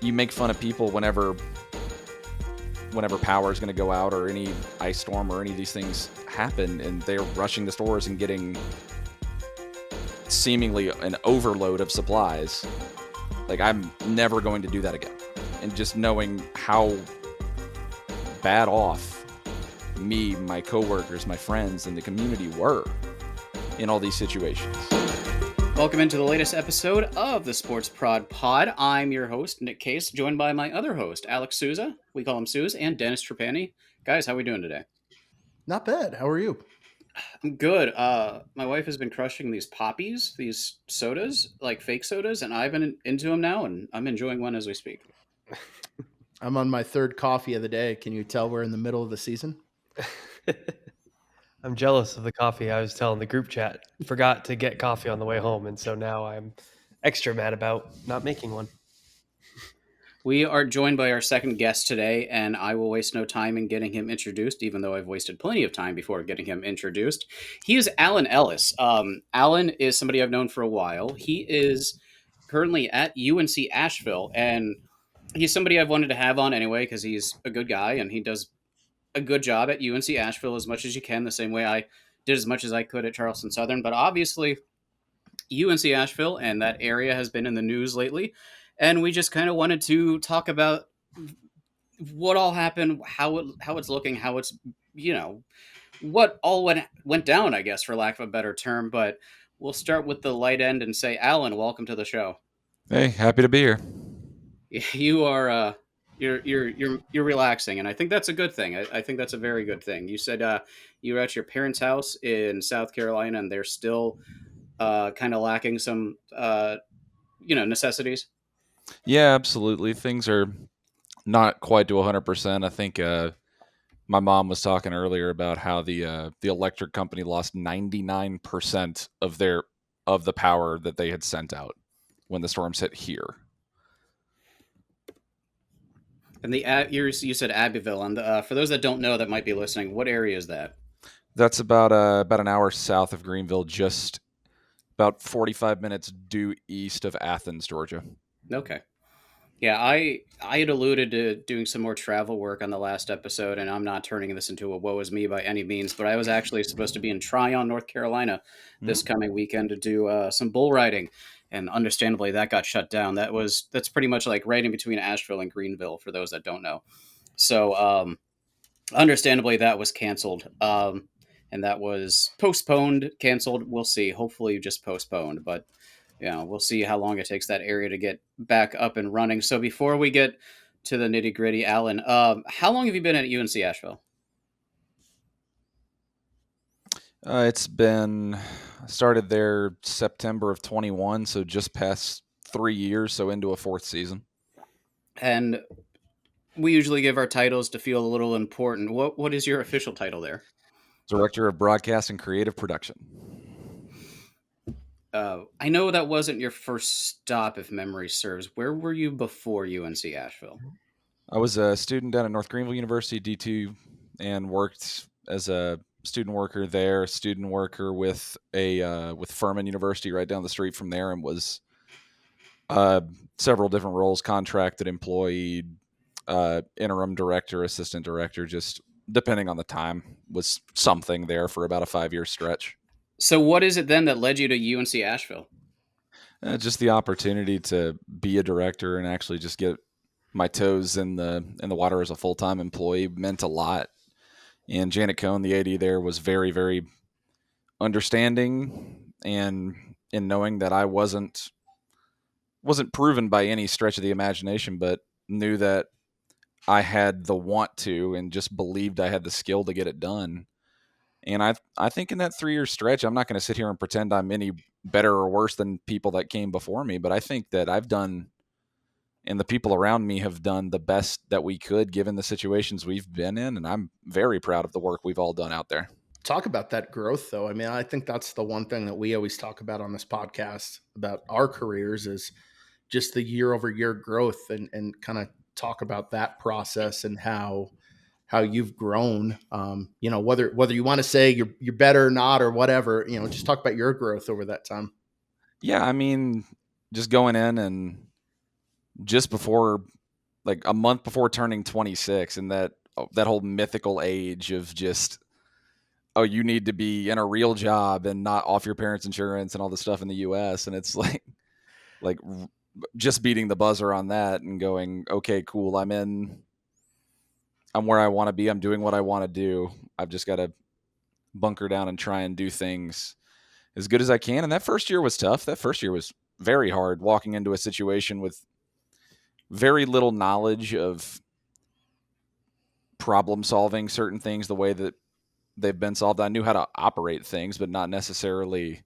you make fun of people whenever power is going to go out or any ice storm or any of these things happen, and they're rushing the stores and getting seemingly an overload of supplies. Like, I'm never going to do that again. And just knowing how bad off me, my coworkers, my friends, and the community were in all these situations. Welcome into the latest episode of the Sports Prod Pod. I'm your host, Nick Case, joined by my other host, Alex Souza. We call him Suze, and Dennis Trapani. Guys, how are we doing today? Not bad. How are you? I'm good. My wife has been crushing these poppies, these sodas, like fake sodas, and I've been into them now, and I'm enjoying one as we speak. I'm on my third coffee of the day. Can you tell we're in the middle of the season? I'm jealous of the coffee. I was telling the group chat, forgot to get coffee on the way home, and so now I'm extra mad about not making one. We are joined by our second guest today, and I will waste no time in getting him introduced, even though I've wasted plenty of time before getting him introduced. He is Alan Ellis. Alan is somebody I've known for a while. He is currently at UNC Asheville, and he's somebody I've wanted to have on anyway because he's a good guy, and he does a good job at UNC Asheville as much as you can, the same way I did as much as I could at Charleston Southern. But obviously, UNC Asheville and that area has been in the news lately. And we just kind of wanted to talk about what all happened, how it's looking, how it's, what all went down, I guess, for lack of a better term. But we'll start with the light end and say, Alan, welcome to the show. Hey, happy to be here. You are you're relaxing, and I think that's a good thing. I think that's a very good thing. You said you were at your parents' house in South Carolina, and they're still kind of lacking some necessities. Yeah, absolutely. Things are not quite to 100%. I think my mom was talking earlier about how the electric company lost 99% of the power that they had sent out when the storms hit here. And you said Abbeville, and for those that don't know that might be listening, what area is that? That's about an hour south of Greenville, just about 45 minutes due east of Athens, Georgia. Okay. Yeah, I had alluded to doing some more travel work on the last episode, and I'm not turning this into a woe is me by any means, but I was actually supposed to be in Tryon, North Carolina this coming weekend to do some bull riding, and understandably that got shut down. That's pretty much like right in between Asheville and Greenville, for those that don't know. So understandably that was canceled, and that was postponed, canceled. We'll see. Hopefully just postponed, but we'll see how long it takes that area to get back up and running. So before we get to the nitty gritty, Alan, how long have you been at UNC Asheville? I started there September of 21, so just past 3 years, so into a fourth season. And we usually give our titles to feel a little important. What is your official title there? Director of Broadcast and Creative Production. I know that wasn't your first stop, if memory serves. Where were you before UNC Asheville? I was a student down at North Greenville University, D2, and worked as a student worker there, student worker with Furman University right down the street from there, and was several different roles: contracted employee, interim director, assistant director, just depending on the time, was something there for about a 5-year stretch. So what is it then that led you to UNC Asheville? Just the opportunity to be a director and actually just get my toes in the water as a full-time employee meant a lot. And Janet Cohn, the AD there, was very, very understanding, and in knowing that I wasn't proven by any stretch of the imagination, but knew that I had the want to and just believed I had the skill to get it done. And I think in that 3-year stretch, I'm not going to sit here and pretend I'm any better or worse than people that came before me, but I think that I've done, and the people around me have done, the best that we could given the situations we've been in, and I'm very proud of the work we've all done out there. Talk about that growth, though. I mean, I think that's the one thing that we always talk about on this podcast about our careers is just the year-over-year growth, and kind of talk about that process and how you've grown, whether you want to say you're better or not or whatever, just talk about your growth over that time. Yeah, I mean, just going in and just before, like a month before turning 26, and that whole mythical age of just, oh, you need to be in a real job and not off your parents' insurance and all this stuff in the US. And it's like just beating the buzzer on that and going, okay, cool. I'm where I want to be. I'm doing what I want to do. I've just got to bunker down and try and do things as good as I can. And that first year was tough. That first year was very hard, walking into a situation with very little knowledge of problem solving certain things the way that they've been solved. I knew how to operate things, but not necessarily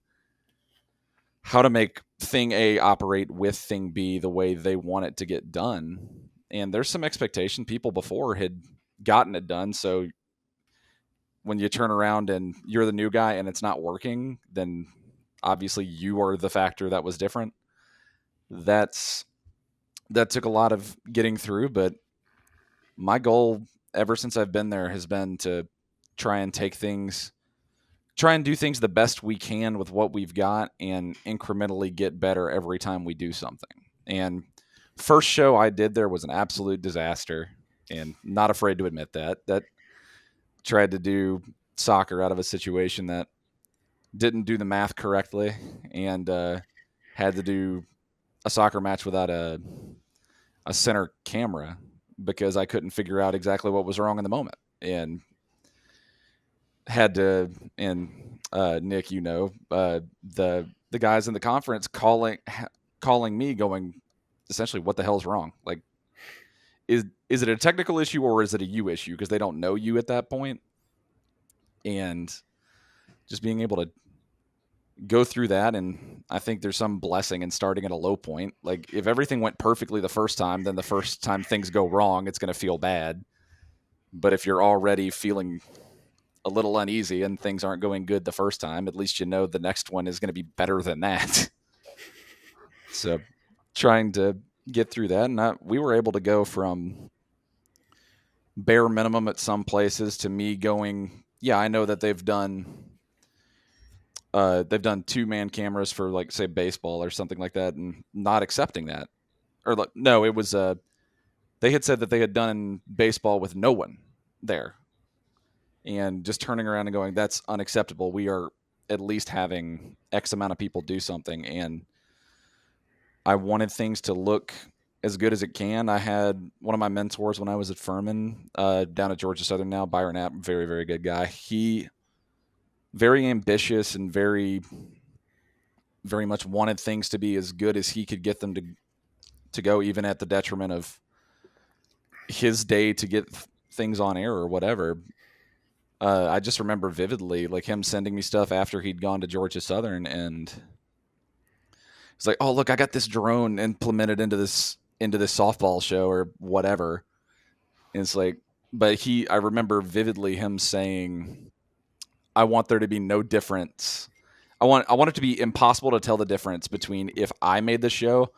how to make thing A operate with thing B the way they want it to get done. And there's some expectation. People before had gotten it done. So when you turn around and you're the new guy and it's not working, then obviously you are the factor that was different. That took a lot of getting through, but my goal ever since I've been there has been to try and do things the best we can with what we've got and incrementally get better every time we do something. And first show I did there was an absolute disaster, and not afraid to admit that tried to do soccer out of a situation that didn't do the math correctly, and had to do a soccer match without a center camera because I couldn't figure out exactly what was wrong in the moment, and had to, and Nick, the guys in the conference calling me, going, essentially, what the hell's wrong? Like, is it a technical issue or is it a you issue? Because they don't know you at that point. And just being able to go through that, and I think there's some blessing in starting at a low point. Like, if everything went perfectly the first time, then the first time things go wrong, it's going to feel bad. But if you're already feeling a little uneasy and things aren't going good the first time, at least you know the next one is going to be better than that. So trying to get through that, and we were able to go from bare minimum at some places to me going, yeah, I know that they've done 2-man cameras for, like, say, baseball or something like that, and not accepting that. Or no, it was they had said that they had done baseball with no one there, and just turning around and going, that's unacceptable. We are at least having X amount of people do something. And I wanted things to look as good as it can. I had one of my mentors when I was at Furman, down at Georgia Southern now, Byron App, very, very good guy. He very ambitious and very, very much wanted things to be as good as he could get them to go, even at the detriment of his day to get things on air or whatever. I just remember vividly, like, him sending me stuff after he'd gone to Georgia Southern, and it's like, oh, look, I got this drone implemented into this softball show or whatever. And it's like, but I remember vividly him saying, I want there to be no difference. I want it to be impossible to tell the difference between if I made the show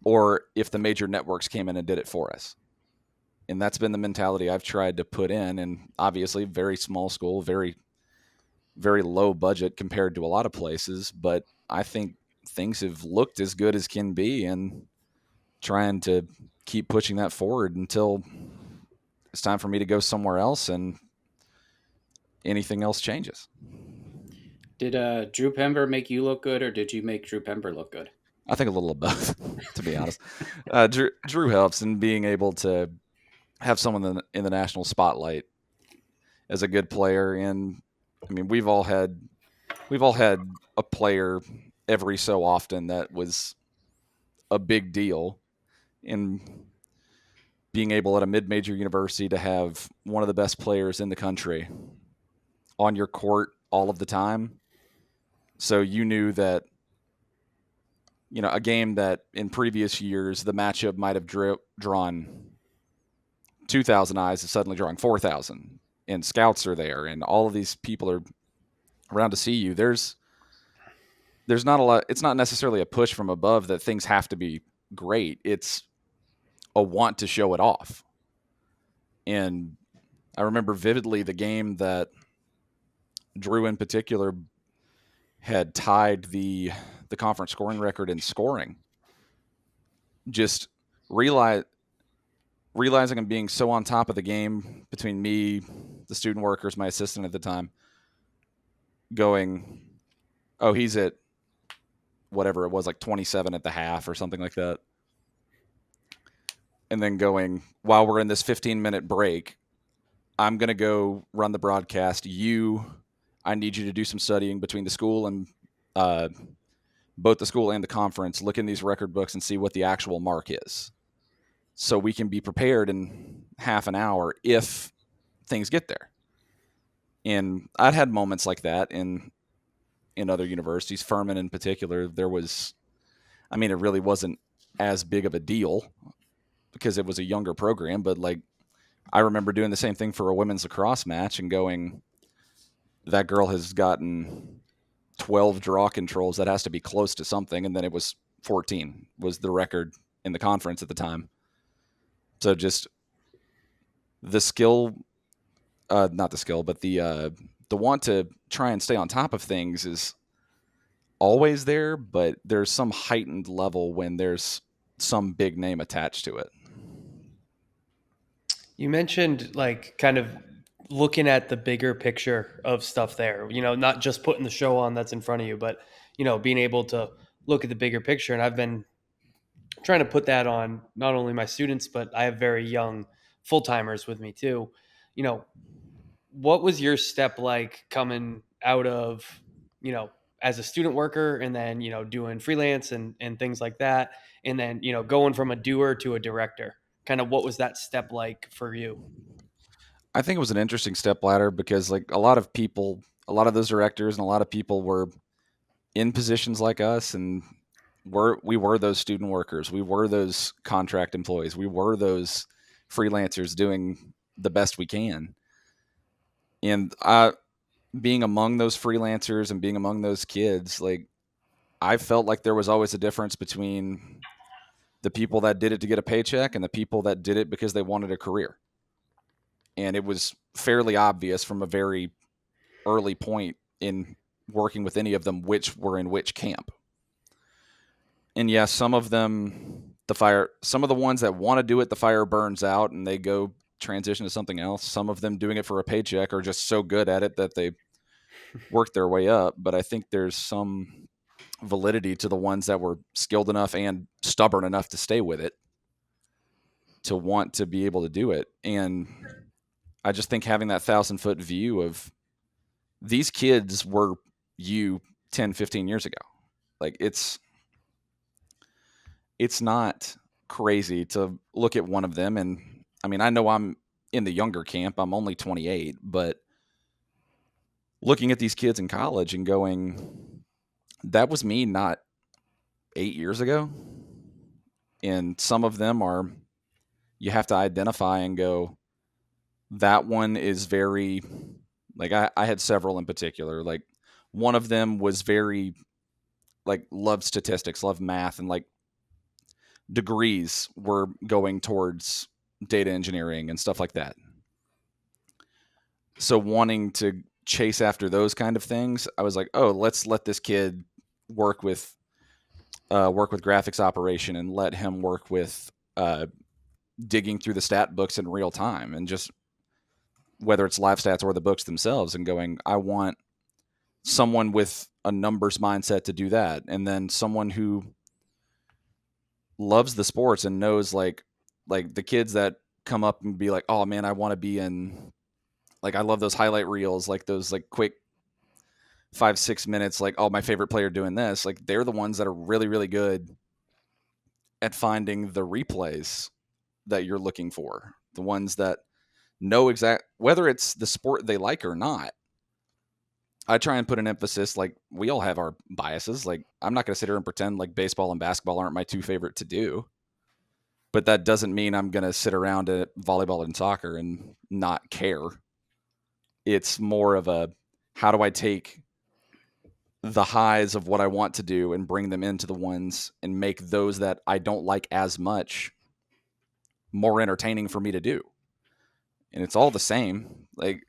or if the major networks came in and did it for us. And that's been the mentality I've tried to put in. And obviously, very small school, very, very low budget compared to a lot of places. But I think things have looked as good as can be, and trying to keep pushing that forward until it's time for me to go somewhere else and anything else changes. Did Drew Pember make you look good, or did you make Drew Pember look good? I think a little of both, to be honest. Drew helps in being able to have someone in the national spotlight as a good player. And I mean, we've all had a player every so often that was a big deal. And being able at a mid-major university to have one of the best players in the country on your court all of the time. So you knew that, a game that in previous years the matchup might have drawn 2,000 eyes is suddenly drawing 4,000, and scouts are there, and all of these people are around to see you. There's not a lot. It's not necessarily a push from above that things have to be great. It's a want to show it off. And I remember vividly the game that Drew in particular had tied the conference scoring record in scoring. Just realize realizing I'm being so on top of the game between me, the student workers, my assistant at the time, going, oh, he's at whatever it was, like 27 at the half or something like that. And then going, while we're in this 15-minute break, I'm going to go run the broadcast. I need you to do some studying between the school and both the school and the conference. Look in these record books and see what the actual mark is, so we can be prepared in half an hour if things get there. And I'd had moments like that in other universities, Furman in particular. There was, I mean, it really wasn't as big of a deal because it was a younger program, but like I remember doing the same thing for a women's lacrosse match and going, that girl has gotten 12 draw controls. That has to be close to something. And then it was 14 was the record in the conference at the time. So just the skill, not the skill, but the want to try and stay on top of things is always there, but there's some heightened level when there's some big name attached to it. You mentioned like kind of looking at the bigger picture of stuff there, not just putting the show on that's in front of you, but, being able to look at the bigger picture. And I've been trying to put that on not only my students, but I have very young full-timers with me too. What was your step like coming out of, as a student worker and then, doing freelance and things like that. And then, going from a doer to a director, kind of what was that step like for you? I think it was an interesting step ladder because like a lot of those directors and a lot of people were in positions like us, and we were those student workers. We were those contract employees. We were those freelancers doing the best we can. And being among those freelancers and being among those kids, like I felt like there was always a difference between the people that did it to get a paycheck and the people that did it because they wanted a career. And it was fairly obvious from a very early point in working with any of them which were in which camp. And yes, some of them, some of the ones that want to do it, the fire burns out and they go transition to something else. Some of them doing it for a paycheck are just so good at it that they work their way up. But I think there's some validity to the ones that were skilled enough and stubborn enough to stay with it, to want to be able to do it. And I just think having that 1,000-foot view of these kids were 10, 15 years ago. Like it's not crazy to look at one of them. And I mean, I know I'm in the younger camp. I'm only 28, but looking at these kids in college and going, that was me not 8 years ago. And some of them you have to identify and go, that one is very, like I had several in particular. Like one of them was very, like loved statistics, loved math, and like degrees were going towards data engineering and stuff like that. So wanting to chase after those kind of things, I was like, oh, let's let this kid work with graphics operation and let him work with digging through the stat books in real time, and just whether it's live stats or the books themselves, and going, I want someone with a numbers mindset to do that. And then someone who loves the sports and knows like the kids that come up and be like, oh man, I want to be in, like, I love those highlight reels, like those like quick 5-6 minutes, like, oh, my favorite player doing this. Like they're the ones that are really, really good at finding the replays that you're looking for. The ones that know whether it's the sport they like or not. I try and put an emphasis, like we all have our biases. Like I'm not going to sit here and pretend like baseball and basketball aren't my two favorite to do. But that doesn't mean I'm going to sit around at volleyball and soccer and not care. It's more of a, how do I take the highs of what I want to do and bring them into the ones and make those that I don't like as much more entertaining for me to do. And it's all the same. Like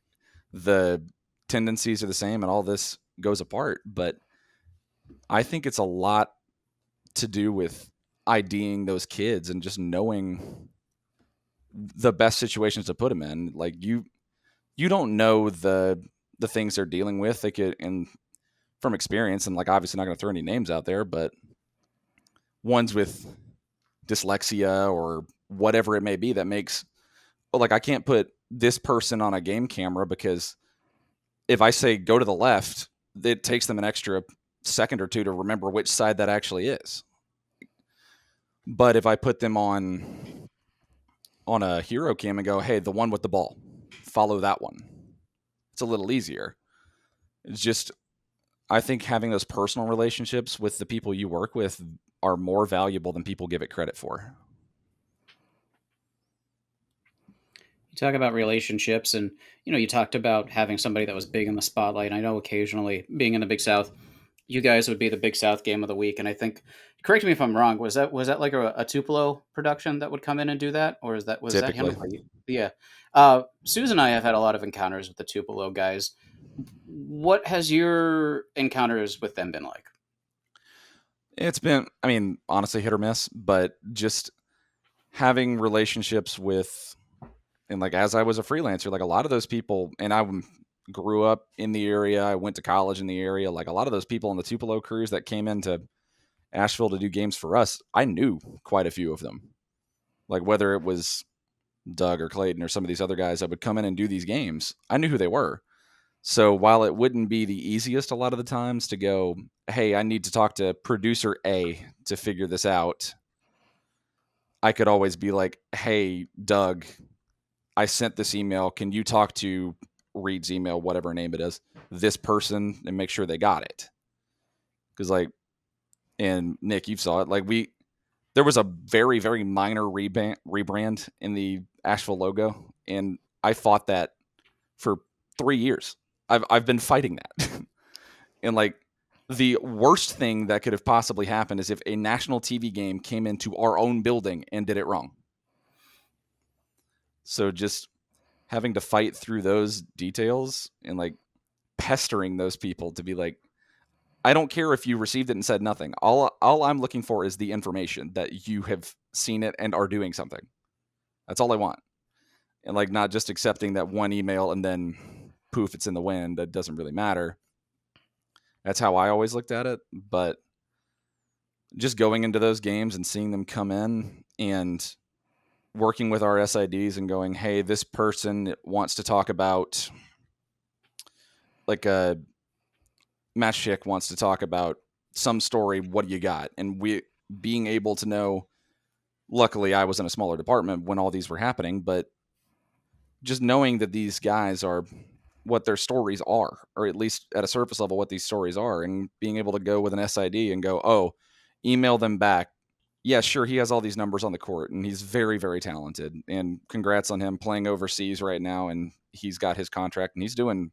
the tendencies are the same and all this goes apart. But I think it's a lot to do with IDing those kids and just knowing the best situations to put them in. Like you don't know the things they're dealing with. They could, and from experience, and like obviously not going to throw any names out there, but ones with dyslexia or whatever it may be that makes, well, like I can't put this person on a game camera because if I say go to the left, it takes them an extra second or two to remember which side that actually is. But if I put them on a hero cam and go, hey, the one with the ball, follow that one, it's a little easier. It's just, I think having those personal relationships with the people you work with are more valuable than people give it credit for. You talk about relationships, and you talked about having somebody that was big in the spotlight. I know occasionally being in the Big South, you guys would be the Big South game of the week, and I think, correct me if I'm wrong, was that like a Tupelo production that would come in and do that, or was that Typically, handled by you? Yeah. Susan and I have had a lot of encounters with the Tupelo guys. What has your encounters with them been like? it's been, I mean, honestly, hit or miss, but just having relationships with, and like as I was a freelancer, like a lot of those people, and I grew up in the area, I went to college in the area, like a lot of those people on the Tupelo crews that came into Asheville to do games for us, I knew quite a few of them. Like whether it was Doug or Clayton or some of these other guys that would come in and do these games, I knew who they were. So while it wouldn't be the easiest a lot of the times to go, hey, I need to talk to producer A to figure this out, I could always be like, hey, Doug, I sent this email. Can you talk to Reed's email, whatever name it is, this person, and make sure they got it? Because like, and Nick, you saw it. Like there was a very, very minor rebrand in the Asheville logo, and I fought that for 3 years. I've been fighting that. And like the worst thing that could have possibly happened is if a national TV game came into our own building and did it wrong. So just having to fight through those details and like pestering those people to be like, I don't care if you received it and said nothing. All I'm looking for is the information that you have seen it and are doing something. That's all I want. And like not just accepting that one email and then poof, it's in the wind. That doesn't really matter. That's how I always looked at it. But just going into those games and seeing them come in and working with our SIDs and going, hey, this person wants to talk about, like a Matt Schick wants to talk about some story. What do you got? And we being able to know, luckily I was in a smaller department when all these were happening, but just knowing that these guys are what their stories are, or at least at a surface level, what these stories are, and being able to go with an SID and go, oh, email them back. Yeah, sure, he has all these numbers on the court, and he's very, very talented. And congrats on him playing overseas right now, and he's got his contract, and he's doing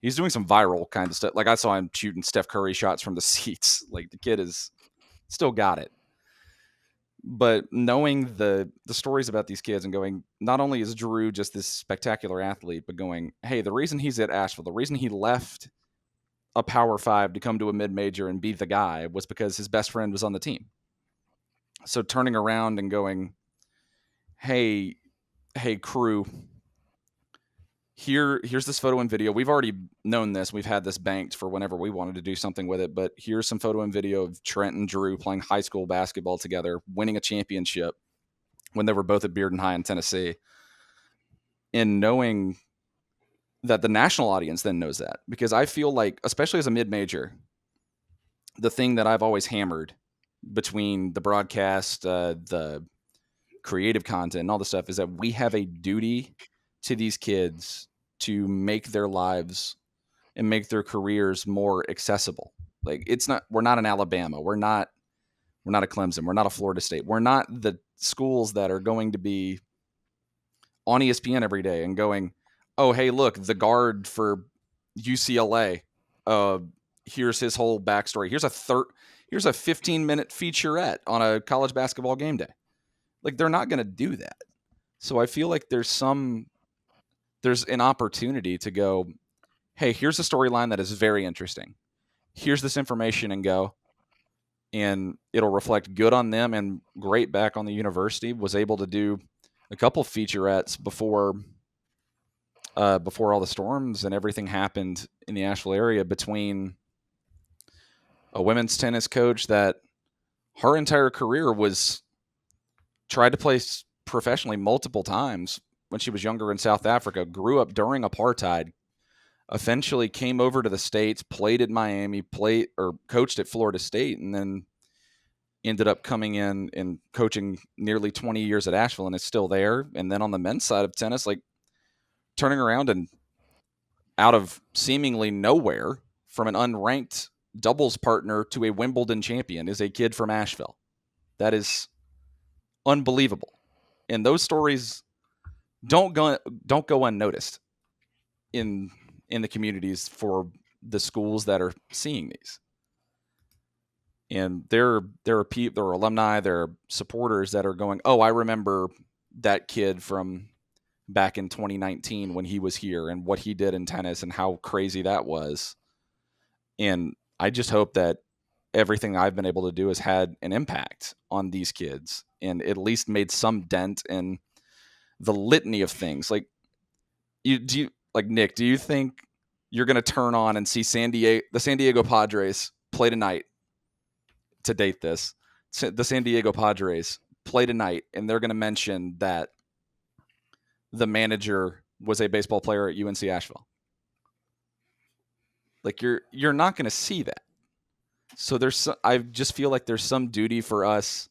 some viral kind of stuff. Like I saw him shooting Steph Curry shots from the seats. Like the kid is still got it. But knowing the stories about these kids and going, not only is Drew just this spectacular athlete, but going, hey, the reason he's at Asheville, the reason he left a Power 5 to come to a mid-major and be the guy was because his best friend was on the team. So turning around and going, hey, crew, here's this photo and video. We've already known this. We've had this banked for whenever we wanted to do something with it. But here's some photo and video of Trent and Drew playing high school basketball together, winning a championship when they were both at Bearden High in Tennessee. And knowing that the national audience then knows that. Because I feel like, especially as a mid-major, the thing that I've always hammered between the broadcast, the creative content, and all the stuff is that we have a duty to these kids to make their lives and make their careers more accessible. Like we're not in Alabama. We're not a Clemson. We're not a Florida State. We're not the schools that are going to be on ESPN every day and going, oh, hey, look, the guard for UCLA, here's his whole backstory. Here's a 15-minute featurette on a college basketball game day. Like they're not going to do that. So I feel like there's an opportunity to go, hey, here's a storyline that is very interesting. Here's this information and go, and it'll reflect good on them and great back on the university. Was able to do a couple featurettes before all the storms and everything happened in the Asheville area, between a women's tennis coach that her entire career was tried to play professionally multiple times when she was younger in South Africa, grew up during apartheid, eventually came over to the States, played at Miami, coached at Florida State, and then ended up coming in and coaching nearly 20 years at Asheville and is still there. And then on the men's side of tennis, like turning around and out of seemingly nowhere from an unranked doubles partner to a Wimbledon champion is a kid from Asheville. That is unbelievable. And those stories don't go unnoticed in the communities for the schools that are seeing these. And there are alumni, there are supporters that are going, "Oh, I remember that kid from back in 2019 when he was here and what he did in tennis and how crazy that was." And I just hope that everything I've been able to do has had an impact on these kids and at least made some dent in the litany of things. Like, Nick, do you think you're going to turn on and see the San Diego Padres play tonight, to date this, the San Diego Padres play tonight, and they're going to mention that the manager was a baseball player at UNC Asheville? Like, you're not going to see that. So I just feel like there's some duty for us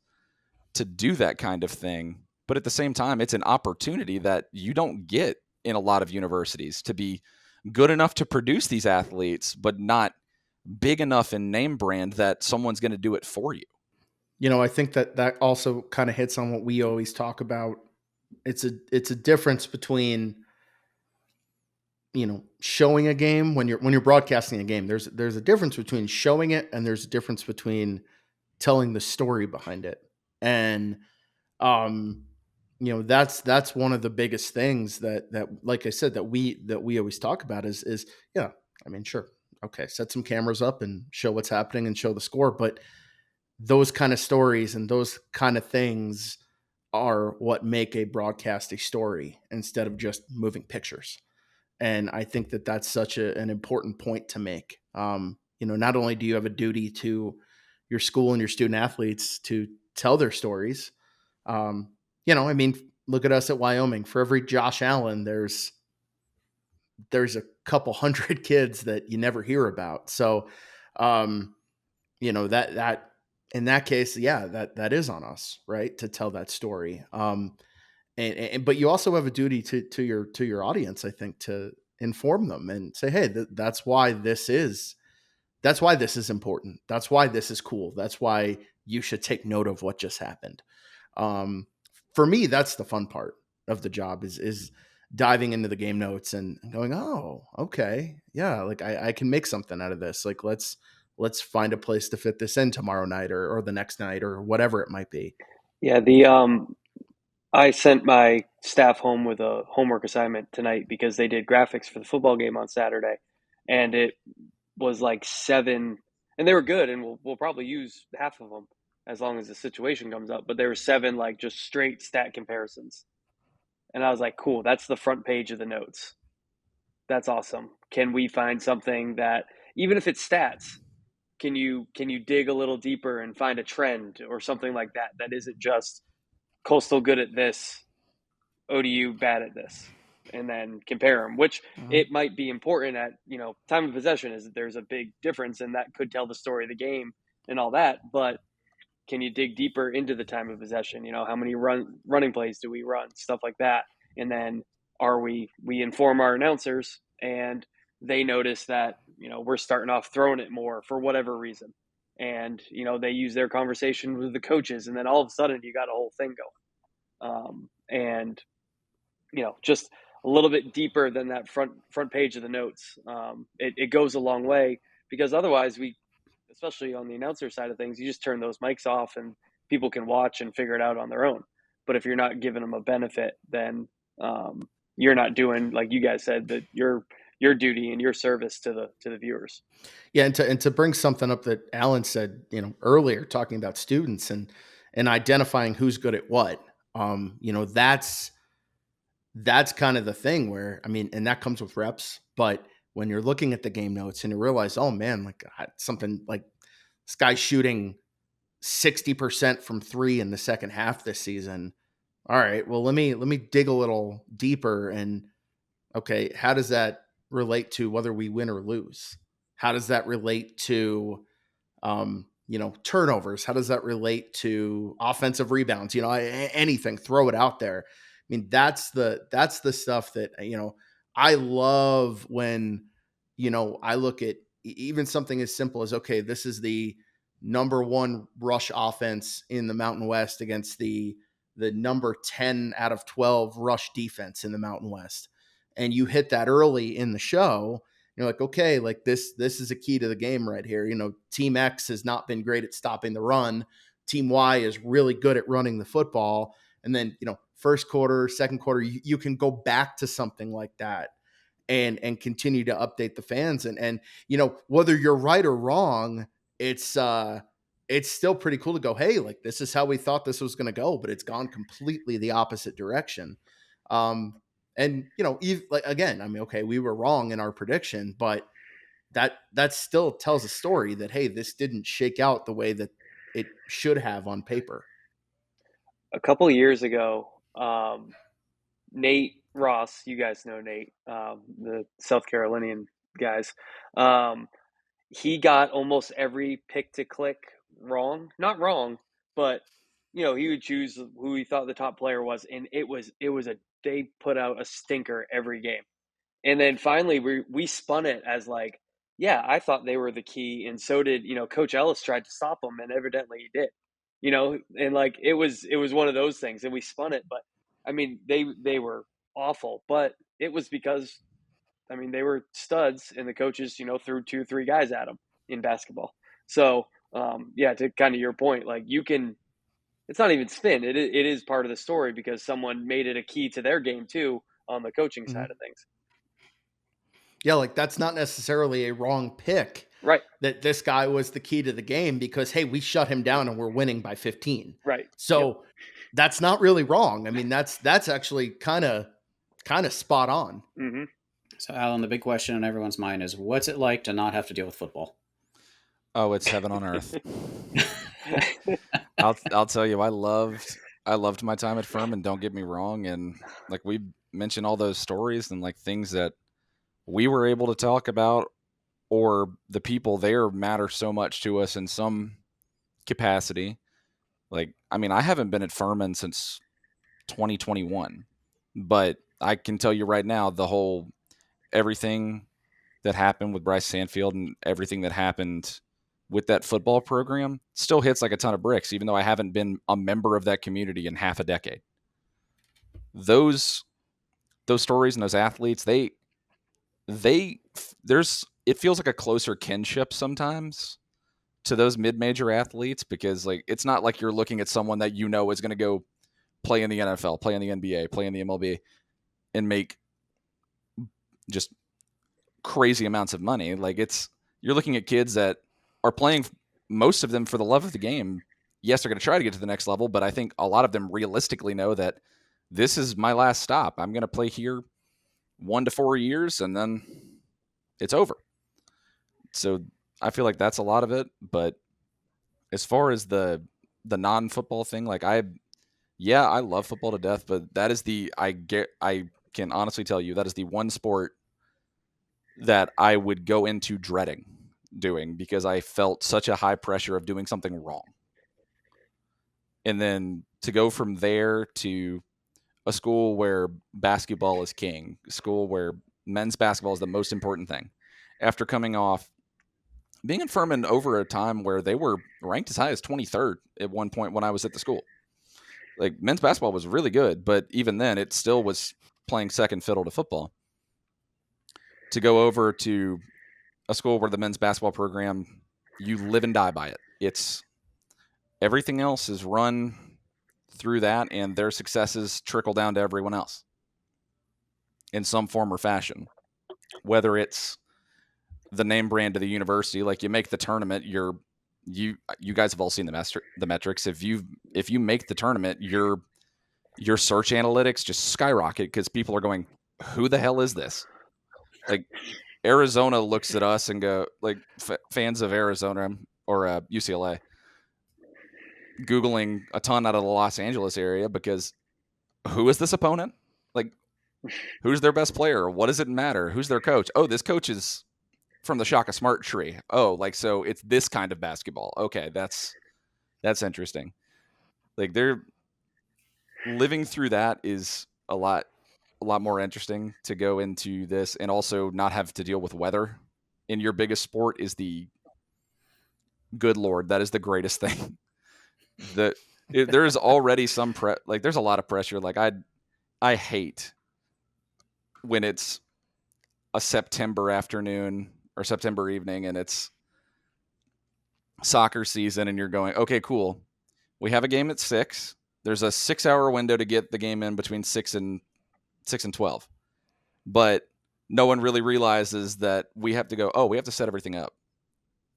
to do that kind of thing. But at the same time, it's an opportunity that you don't get in a lot of universities, to be good enough to produce these athletes, but not big enough in name brand that someone's going to do it for you. I think that also kind of hits on what we always talk about. It's a difference between, showing a game when you're broadcasting a game. There's a difference between showing it, and there's a difference between telling the story behind it. And that's one of the biggest things that like I said, that we always talk about is yeah, I mean, sure, okay, set some cameras up and show what's happening and show the score, but those kind of stories and those kind of things are what make a broadcast a story instead of just moving pictures. And I think that that's such an important point to make. Not only do you have a duty to your school and your student athletes to tell their stories, I mean, look at us at Wyoming. For every Josh Allen, there's a couple hundred kids that you never hear about. So, that in that case, yeah, that is on us, right, to tell that story. But you also have a duty to your audience, I think, to inform them and say, hey, that's why this is important. That's why this is cool. That's why you should take note of what just happened. For me, that's the fun part of the job is diving into the game notes and going, oh, okay, yeah, like I can make something out of this. Like let's find a place to fit this in tomorrow night or the next night or whatever it might be. Yeah, I sent my staff home with a homework assignment tonight because they did graphics for the football game on Saturday, and it was like 7, and they were good, and we'll probably use half of them as long as the situation comes up. But there were 7 like just straight stat comparisons, and I was like, cool, that's the front page of the notes. That's awesome. Can we find something that, even if it's stats, can you dig a little deeper and find a trend or something like that that isn't just Coastal good at this, ODU bad at this, and then compare them, which it might be important at, time of possession is there's a big difference, and that could tell the story of the game and all that. But can you dig deeper into the time of possession? How many running plays do we run, stuff like that. And then we inform our announcers, and they notice that, we're starting off throwing it more for whatever reason. And, they use their conversation with the coaches, and then all of a sudden you got a whole thing going. And, just a little bit deeper than that front page of the notes. It goes a long way, because otherwise especially on the announcer side of things, you just turn those mics off and people can watch and figure it out on their own. But if you're not giving them a benefit, then you're not doing, like you guys said, that you're your duty and your service to the viewers. Yeah, and to bring something up that Alan said, earlier, talking about students and identifying who's good at what. That's kind of the thing where, I mean, and that comes with reps, but when you're looking at the game notes and you realize, oh man, like something like this guy's shooting 60% from three in the second half this season. All right, well, let me dig a little deeper and okay, how does that relate to whether we win or lose? How does that relate to turnovers? How does that relate to offensive rebounds? Anything, throw it out there. I mean, that's the stuff that, I love when, I look at even something as simple as, okay, this is the number one rush offense in the Mountain West against the number 10 out of 12 rush defense in the Mountain West. And you hit that early in the show, you're like, okay, like this is a key to the game right here. Team X has not been great at stopping the run. Team Y is really good at running the football. And then, first quarter, second quarter, you can go back to something like that and continue to update the fans. And whether you're right or wrong, it's still pretty cool to go, hey, like this is how we thought this was going to go, but it's gone completely the opposite direction. And like, again, I mean, okay, we were wrong in our prediction, but that still tells a story that, hey, this didn't shake out the way that it should have on paper. A couple of years ago, Nate Ross, you guys know Nate, the South Carolinian guys. He got almost every pick to click wrong. Not wrong, but he would choose who he thought the top player was, and it was they put out a stinker every game. And then finally we spun it as like, yeah, I thought they were the key, and so did, Coach Ellis tried to stop them, and evidently he did. And like it was one of those things, and we spun it, but I mean they were awful, but it was because I mean they were studs, and the coaches threw 2-3 guys at them in basketball. So yeah, to kind of your point, like it's not even spin, it is part of the story because someone made it a key to their game too on the coaching side of things. Yeah, like that's not necessarily a wrong pick. Right. That this guy was the key to the game because, hey, we shut him down and we're winning by 15. Right. So that's not really wrong. I mean, that's actually kind of spot on. Mm-hmm. So, Alan, the big question in everyone's mind is, what's it like to not have to deal with football? Oh, it's heaven on earth. I'll tell you, I loved my time at Furman. Don't get me wrong, and like we mentioned all those stories and like things that we were able to talk about, or the people there matter so much to us in some capacity. Like, I mean, I haven't been at Furman since 2021, but I can tell you right now, everything that happened with Bryce Sandfield and everything that happened with that football program still hits like a ton of bricks, even though I haven't been a member of that community in half a decade. Those stories and those athletes, it feels like a closer kinship sometimes to those mid-major athletes, because like it's not like you're looking at someone that is going to go play in the NFL, play in the NBA, play in the MLB, and make just crazy amounts of money. Like you're looking at kids that are playing, most of them for the love of the game. Yes, they're going to try to get to the next level, but I think a lot of them realistically know that this is my last stop. I'm going to play here 1 to 4 years and then it's over. So I feel like that's a lot of it. But as far as the non-football thing, like I love football to death, but that is I can honestly tell you that is the one sport that I would go into dreading doing, because I felt such a high pressure of doing something wrong. And then to go from there to a school where basketball is king, a school where men's basketball is the most important thing, after coming off being in Furman over a time where they were ranked as high as 23rd at one point when I was at the school. Like, men's basketball was really good, but even then it still was playing second fiddle to football. To go over to a school where the men's basketball program, you live and die by it. It's everything else is run through that, and their successes trickle down to everyone else in some form or fashion. whether it's the name brand of the university, like you make the tournament, you guys have all seen the metrics. If you make the tournament, your search analytics just skyrocket because people are going, who the hell is this? Like Arizona looks at us and go, like fans of Arizona or UCLA, Googling a ton out of the Los Angeles area because who is this opponent? Like, who's their best player? What does it matter? Who's their coach? Oh, this coach is from the Shaka Smart tree. Oh, like, so it's this kind of basketball. Okay, that's interesting. Like, they're living through that is a lot more interesting to go into this, and also not have to deal with weather in your biggest sport is the good Lord. That is the greatest thing. There's already some there's a lot of pressure. Like I hate when it's a September afternoon or September evening and it's soccer season and you're going, okay, cool. We have a game at 6. There's a 6-hour window to get the game in between 6 and 12. But no one really realizes that we have to set everything up.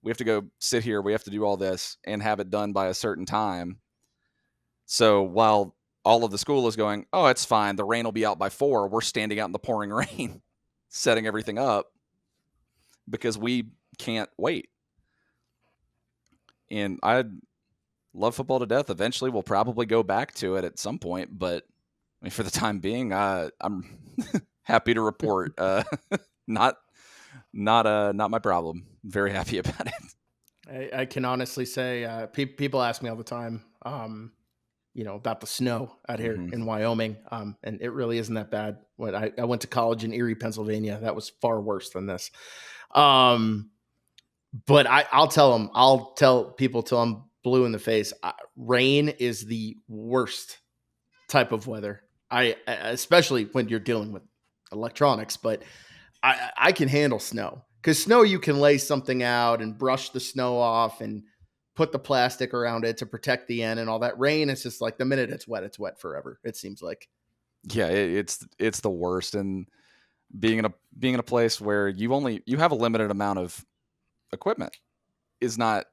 We have to go sit here. We have to do all this and have it done by a certain time. So while all of the school is going, oh, it's fine, the rain will be out by 4, we're standing out in the pouring rain, setting everything up because we can't wait. And I love football to death. Eventually, we'll probably go back to it at some point, but I mean, for the time being, I'm happy to report not my problem. Very happy about it. I can honestly say people ask me all the time, about the snow out here in Wyoming, and it really isn't that bad. When I went to college in Erie, Pennsylvania, that was far worse than this. But I'll tell people till I'm blue in the face. Rain is the worst type of weather. Especially when you're dealing with electronics, but I can handle snow, because snow, you can lay something out and brush the snow off and put the plastic around it to protect the end and all that. Rain, it's just like the minute it's wet forever. It seems like. Yeah, it's the worst. And being in a place where you have a limited amount of equipment is not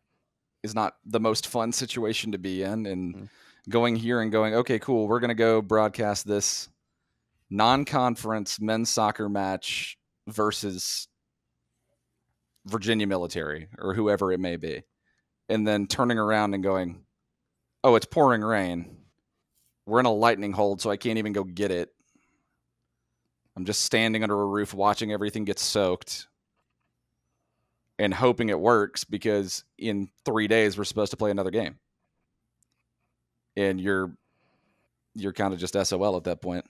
the most fun situation to be in. And going here and going, okay, cool, we're going to go broadcast this non-conference men's soccer match versus Virginia military or whoever it may be. And then turning around and going, oh, it's pouring rain. We're in a lightning hold, so I can't even go get it. I'm just standing under a roof watching everything get soaked and hoping it works, because in 3 days we're supposed to play another game. And you're kind of just SOL at that point.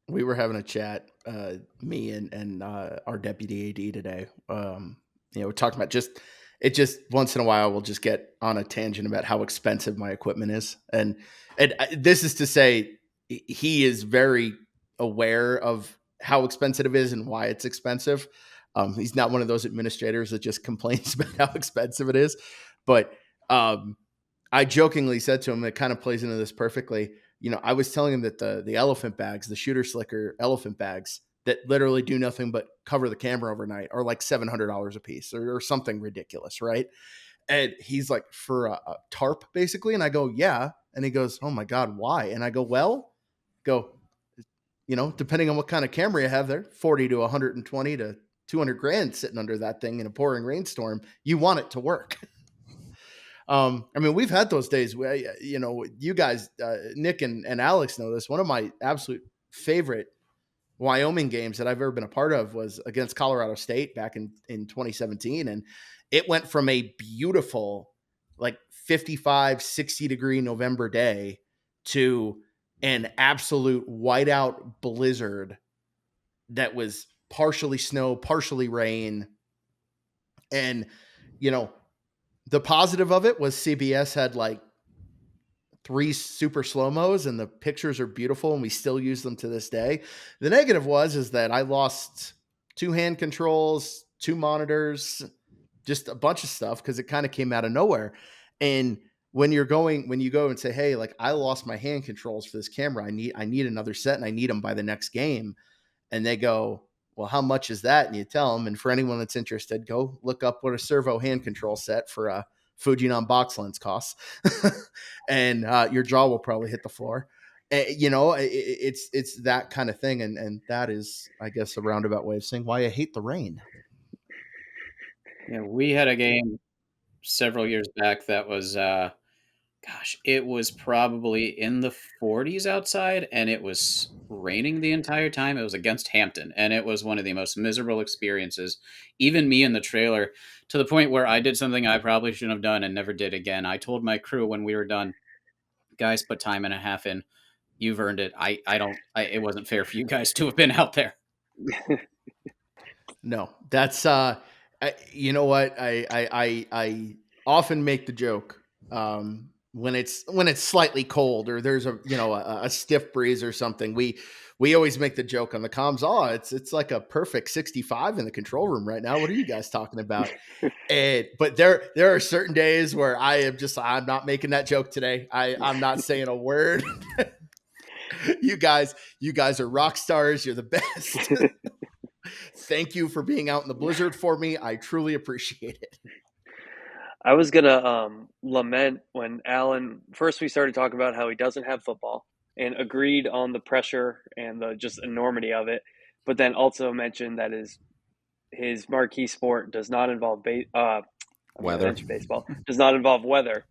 We were having a chat, me and our deputy AD today. We're talking about just once in a while we'll just get on a tangent about how expensive my equipment is, and this is to say he is very aware of how expensive it is and why it's expensive. He's not one of those administrators that just complains about how expensive it is, but I jokingly said to him, it kind of plays into this perfectly. I was telling him that the elephant bags, the shooter slicker elephant bags that literally do nothing but cover the camera overnight are like $700 a piece or something ridiculous, right? And he's like, for a tarp, basically. And I go, yeah. And he goes, oh my God, why? And I go, depending on what kind of camera you have there, 40 to 120 to 200 grand sitting under that thing in a pouring rainstorm, you want it to work. We've had those days where, you guys, Nick and Alex know this. One of my absolute favorite Wyoming games that I've ever been a part of was against Colorado State back in 2017. And it went from a beautiful, like 55, 60 degree November day to an absolute whiteout blizzard that was partially snow, partially rain. And, the positive of it was CBS had like 3 super slow-mos and the pictures are beautiful and we still use them to this day. The negative is that I lost 2 hand controls, 2 monitors, just a bunch of stuff because it kind of came out of nowhere. And when you go and say, hey, like I lost my hand controls for this camera, I need another set and I need them by the next game. And they go, well, how much is that? And you tell them. And for anyone that's interested, go look up what a servo hand control set for a Fujinon box lens costs, and your jaw will probably hit the floor. It's that kind of thing, and that is, I guess, a roundabout way of saying why I hate the rain. Yeah, we had a game several years back that was it was probably in the 40s outside, and it was raining the entire time. It was against Hampton, and it was one of the most miserable experiences. Even me in the trailer, to the point where I did something I probably shouldn't have done and never did again. I told my crew when we were done, guys, put time and a half in. You've earned it. It wasn't fair for you guys to have been out there. No, that's you know what, I often make the joke when it's slightly cold or there's a stiff breeze or something. We always make the joke on the comms. Oh, it's like a perfect 65 in the control room right now. What are you guys talking about? But there are certain days where I'm not making that joke today. I'm not saying a word. You guys are rock stars. You're the best. Thank you for being out in the blizzard for me. I truly appreciate it. I was gonna lament when Alan first we started talking about how he doesn't have football and agreed on the pressure and the just enormity of it, but then also mentioned that his marquee sport does not involve Weather. baseball does not involve weather.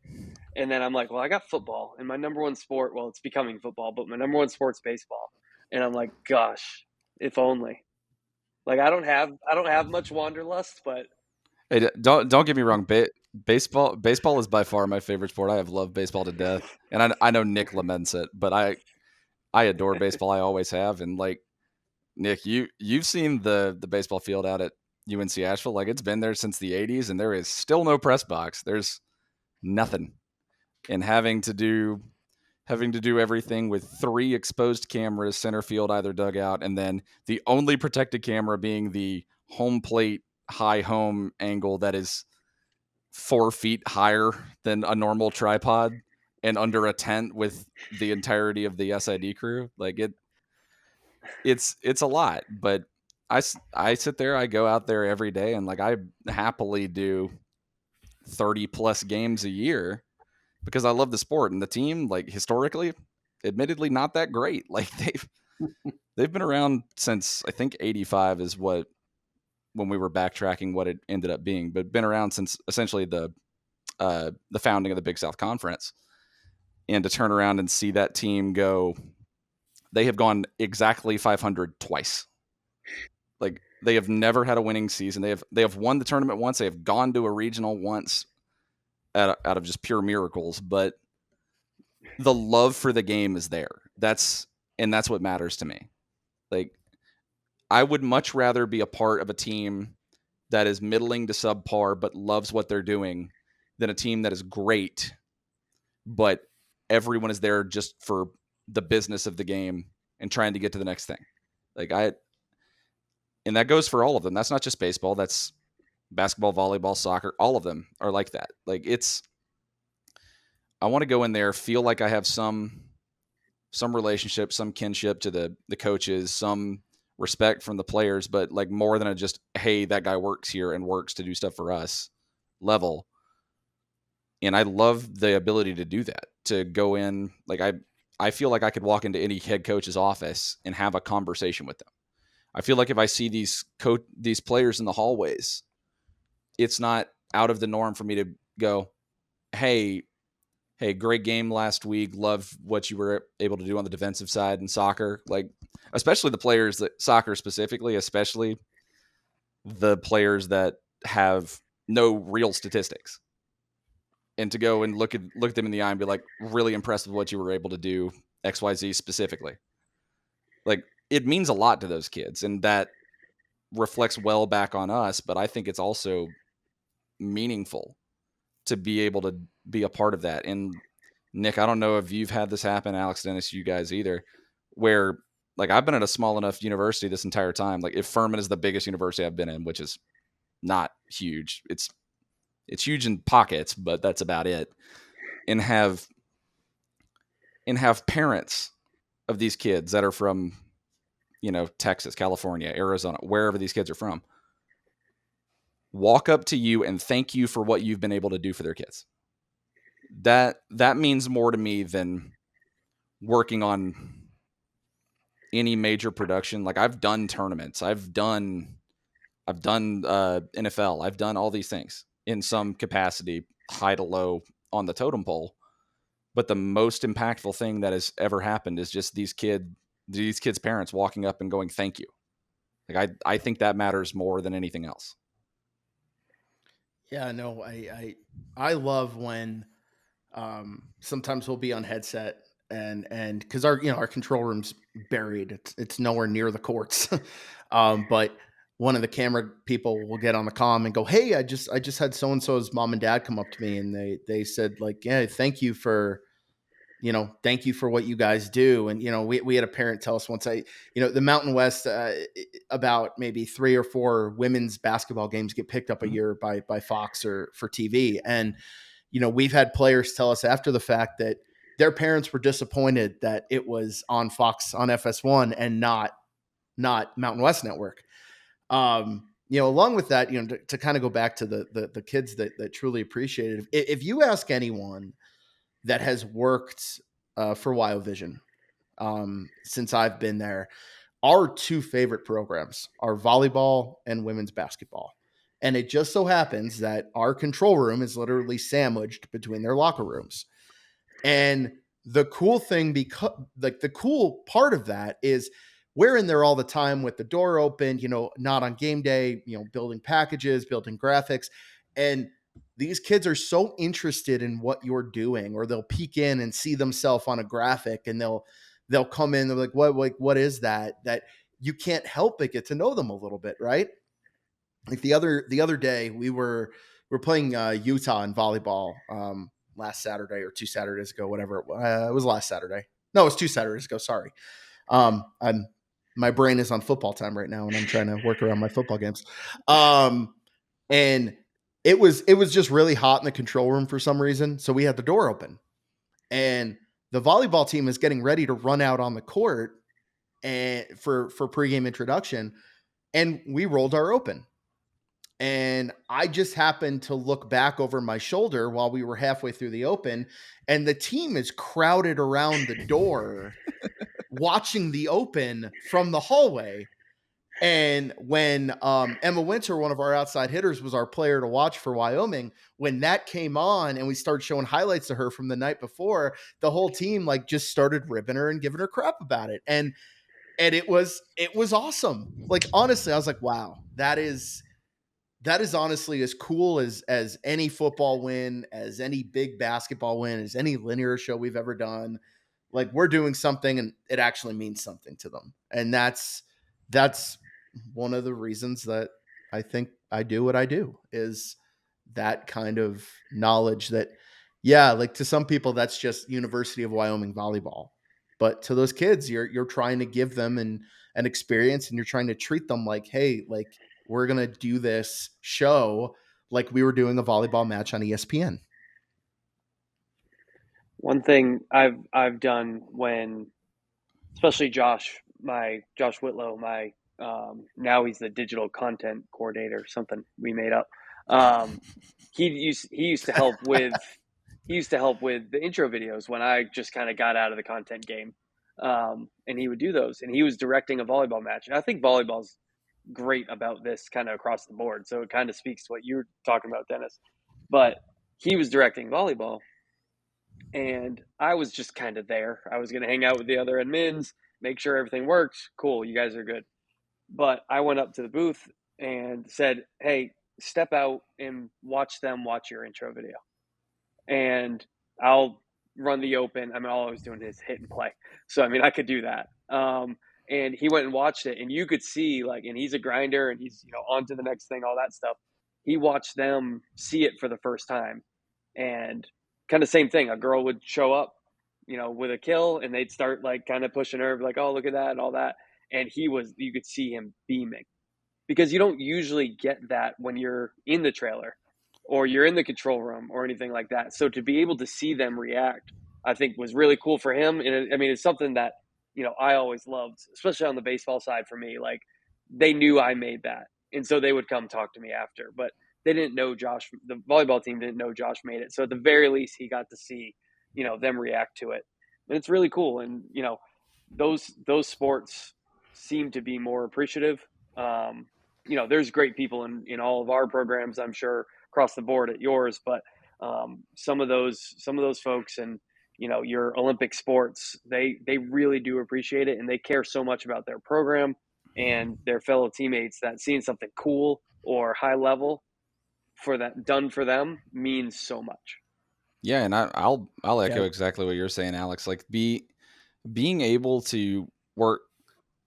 And then I'm like, well, I got football and my number one sport. Well, it's becoming football, but my number one sport's baseball. And I'm like, gosh, if only. Like I don't have much wanderlust, but Hey, don't get me wrong. Baseball is by far my favorite sport. I have loved baseball to death, and I know Nick laments it, but I adore baseball. I always have, and like Nick, you've seen the baseball field out at UNC Asheville. Like it's been there since the '80s, and there is still no press box. There's nothing, and having to do everything with 3 exposed cameras, center field, either dugout, and then the only protected camera being the home plate high home angle that is 4 feet higher than a normal tripod and under a tent with the entirety of the SID crew. Like it's a lot, but I sit there, I go out there every day, and like I happily do 30 plus games a year because I love the sport, and the team, like historically, admittedly not that great. Like they've been around since I think 85 is when we were backtracking what it ended up being, but been around since essentially the founding of the Big South Conference. And to turn around and see that team go, they have gone exactly 500 twice. Like they have never had a winning season. They have won the tournament once. They have gone to a regional once out of just pure miracles. But the love for the game is there. That's what matters to me. Like I would much rather be a part of a team that is middling to subpar but loves what they're doing than a team that is great but everyone is there just for the business of the game and trying to get to the next thing. And that goes for all of them. That's not just baseball. That's basketball, volleyball, soccer. All of them are like that. Like I want to go in there, feel like I have some relationship, some kinship to the coaches, some respect from the players, but like more than just, hey, that guy works here and works to do stuff for us level. And I love the ability to do that, to go in. Like I feel like I could walk into any head coach's office and have a conversation with them. I feel like if I see these players in the hallways, it's not out of the norm for me to go, hey, great game last week. Love what you were able to do on the defensive side in soccer. Like, especially the players that soccer specifically, especially the players that have no real statistics. And to go and look at them in the eye and be like, really impressed with what you were able to do, XYZ specifically. Like, it means a lot to those kids, and that reflects well back on us, but I think it's also meaningful to be able to be a part of that. And Nick, I don't know if you've had this happen, Alex, Dennis, you guys either, where like I've been at a small enough university this entire time. Like if Furman is the biggest university I've been in, which is not huge, it's huge in pockets, but that's about it. And have parents of these kids that are from, Texas, California, Arizona, wherever these kids are from, walk up to you and thank you for what you've been able to do for their kids. That means more to me than working on any major production. Like, I've done tournaments, I've done NFL, I've done all these things in some capacity, high to low on the totem pole. But the most impactful thing that has ever happened is just these kids' parents walking up and going, thank you. Like, I think that matters more than anything else. Yeah, no, I love when sometimes we'll be on headset and because our control room's buried. It's nowhere near the courts. But one of the camera people will get on the comm and go, "Hey, I just had so and so's mom and dad come up to me and they said, like, yeah, thank you for what you guys do." And, we had a parent tell us once, the Mountain West, about maybe 3 or 4 women's basketball games get picked up a year by Fox or for TV. And, we've had players tell us after the fact that their parents were disappointed that it was on Fox on FS1 and not Mountain West Network. Along with that, to kind of go back to the kids that truly appreciate it. If you ask anyone that has worked for WyoVision since I've been there, our 2 favorite programs are volleyball and women's basketball. And it just so happens that our control room is literally sandwiched between their locker rooms. And the cool thing, the cool part of that is we're in there all the time with the door open, not on game day, building packages, building graphics. And these kids are so interested in what you're doing, or they'll peek in and see themselves on a graphic and they'll come in. They're like, what is that? That you can't help but get to know them a little bit. Right. Like the other day we're playing Utah in volleyball last Saturday or 2 Saturdays ago, whatever it was last Saturday. No, it was 2 Saturdays ago. Sorry. My brain is on football time right now and I'm trying to work around my football games. And it was just really hot in the control room for some reason. So we had the door open and the volleyball team is getting ready to run out on the court and for pregame introduction. And we rolled our open. And I just happened to look back over my shoulder while we were halfway through the open, and the team is crowded around the door watching the open from the hallway. And when Emma Winter, one of our outside hitters, was our player to watch for Wyoming, when that came on and we started showing highlights of her from the night before, the whole team just started ribbing her and giving her crap about it. And it was awesome. Like, honestly, I was like, wow, that is honestly as cool as any football win, as any big basketball win, as any linear show we've ever done. Like, we're doing something and it actually means something to them. And that's one of the reasons that I think I do what I do, is that kind of knowledge that, yeah, like to some people that's just University of Wyoming volleyball. But to those kids, you're trying to give them an experience, and you're trying to treat them like, hey, like, we're going to do this show like we were doing a volleyball match on ESPN. One thing I've done when, especially Josh Whitlow, now he's the digital content coordinator, something we made up. He used to help with the intro videos when I just kind of got out of the content game. And he would do those, and he was directing a volleyball match. And I think volleyball's great about this kind of across the board. So it kind of speaks to what you were talking about, Dennis. But he was directing volleyball, and I was just kind of there. I was going to hang out with the other admins, make sure everything worked. Cool, you guys are good. But I went up to the booth and said, hey, step out and watch your intro video. And I'll run the open. I mean, all I was doing is hit and play. So, I mean, I could do that. And he went and watched it, and you could see, and he's a grinder, and he's, on to the next thing, all that stuff. He watched them see it for the first time, and kind of same thing. A girl would show up, with a kill, and they'd start kind of pushing her, like, oh, look at that and all that. And you could see him beaming, because you don't usually get that when you're in the trailer or you're in the control room or anything like that. So to be able to see them react, I think was really cool for him. And I mean, it's something that I always loved, especially on the baseball side for me, like they knew I made that. And so they would come talk to me after, but they didn't know Josh, the volleyball team didn't know Josh made it. So at the very least, he got to see, them react to it. And it's really cool. And, those sports seem to be more appreciative. There's great people in all of our programs, I'm sure, across the board at yours, but some of those folks and your Olympic sports, they really do appreciate it, and they care so much about their program and their fellow teammates that seeing something cool or high level for that done for them means so much. Yeah, and I'll echo Yeah. exactly what you're saying, Alex. Like being able to work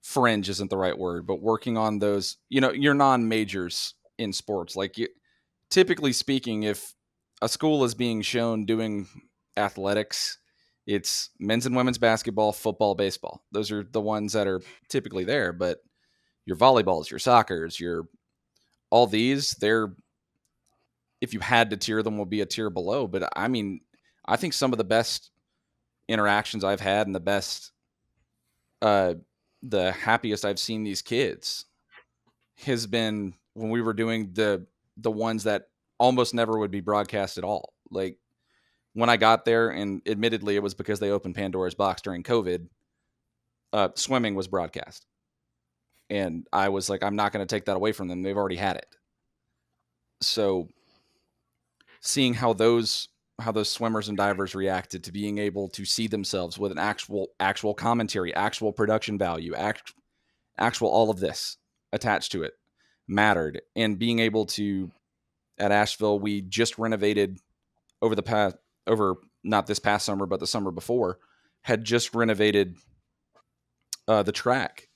fringe isn't the right word, but working on those, your non-majors in sports. Like typically speaking, if a school is being shown doing athletics, it's men's and women's basketball, football, baseball. Those are the ones that are typically there. But your volleyballs, your soccers, your all these, they're, if you had to tier them, will be a tier below. But I mean, I think some of the best interactions I've had and uh, the happiest I've seen these kids has been when we were doing the ones that almost never would be broadcast at all. Like when I got there, and admittedly it was because they opened Pandora's box during COVID, swimming was broadcast. And I was like, I'm not going to take that away from them. They've already had it. So seeing how those swimmers and divers reacted to being able to see themselves with an actual commentary, actual production value, actual all of this attached to it mattered. And being able to, at Asheville, we just renovated over not this past summer, but the summer before, had just renovated the track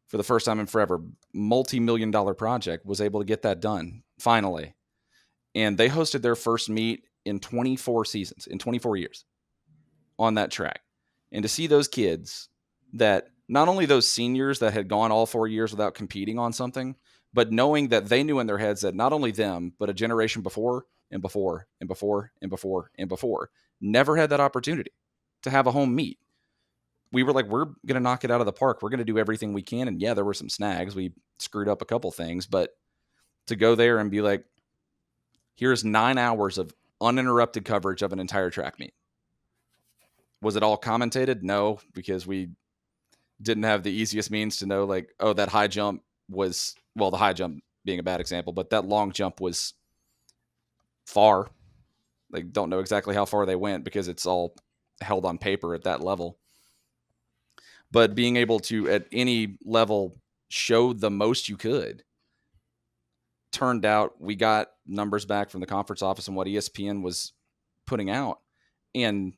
for the first time in forever. Multi-million-dollar project, was able to get that done finally. And they hosted their first meet in 24 seasons, in 24 years on that track. And to see those kids, that not only those seniors that had gone all 4 years without competing on something, but knowing that they knew in their heads that not only them, but a generation before and before and before and before and before never had that opportunity to have a home meet. We were like, we're going to knock it out of the park. We're going to do everything we can. And yeah, there were some snags. We screwed up a couple things, but to go there and be like, here's 9 hours of uninterrupted coverage of an entire track meet. Was it all commentated? No, because we didn't have the easiest means to know, like, oh, that high jump was, well, the high jump being a bad example, but that long jump was far. Like, don't know exactly how far they went because it's all held on paper at that level. But being able to, at any level, show the most you could. Turned out we got numbers back from the conference office and what ESPN was putting out. And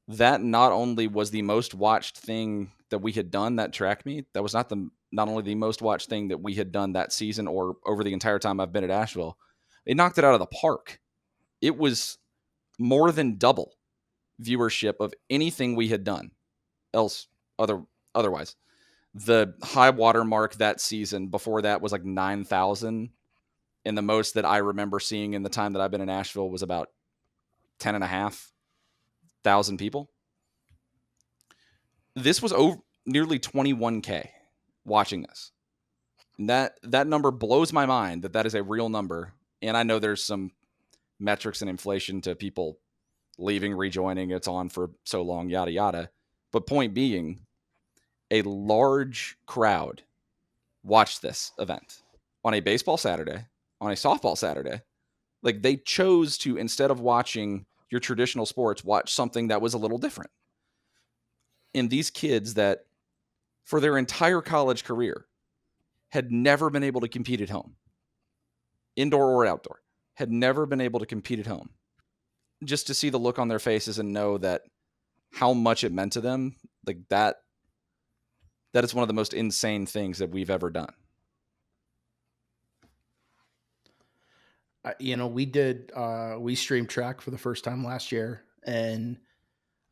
that not only was the most watched thing that we had done that track meet, that was not only the most watched thing that we had done that season or over the entire time I've been at Asheville. It knocked it out of the park. It was more than double viewership of anything we had done otherwise. The high water mark that season before that was like 9,000. And the most that I remember seeing in the time that I've been in Asheville was about 10,500 people. This was over nearly 21K watching this. And that number blows my mind that is a real number. And I know there's some metrics and inflation to people leaving, rejoining, it's on for so long, yada, yada. But point being, a large crowd watched this event on a baseball Saturday, on a softball Saturday. Like, they chose to, instead of watching your traditional sports, watch something that was a little different. And these kids that for their entire college career had never been able to compete at home, indoor or outdoor, had never been able to compete at home, just to see the look on their faces and know that how much it meant to them, like that is one of the most insane things that we've ever done. We streamed track for the first time last year, and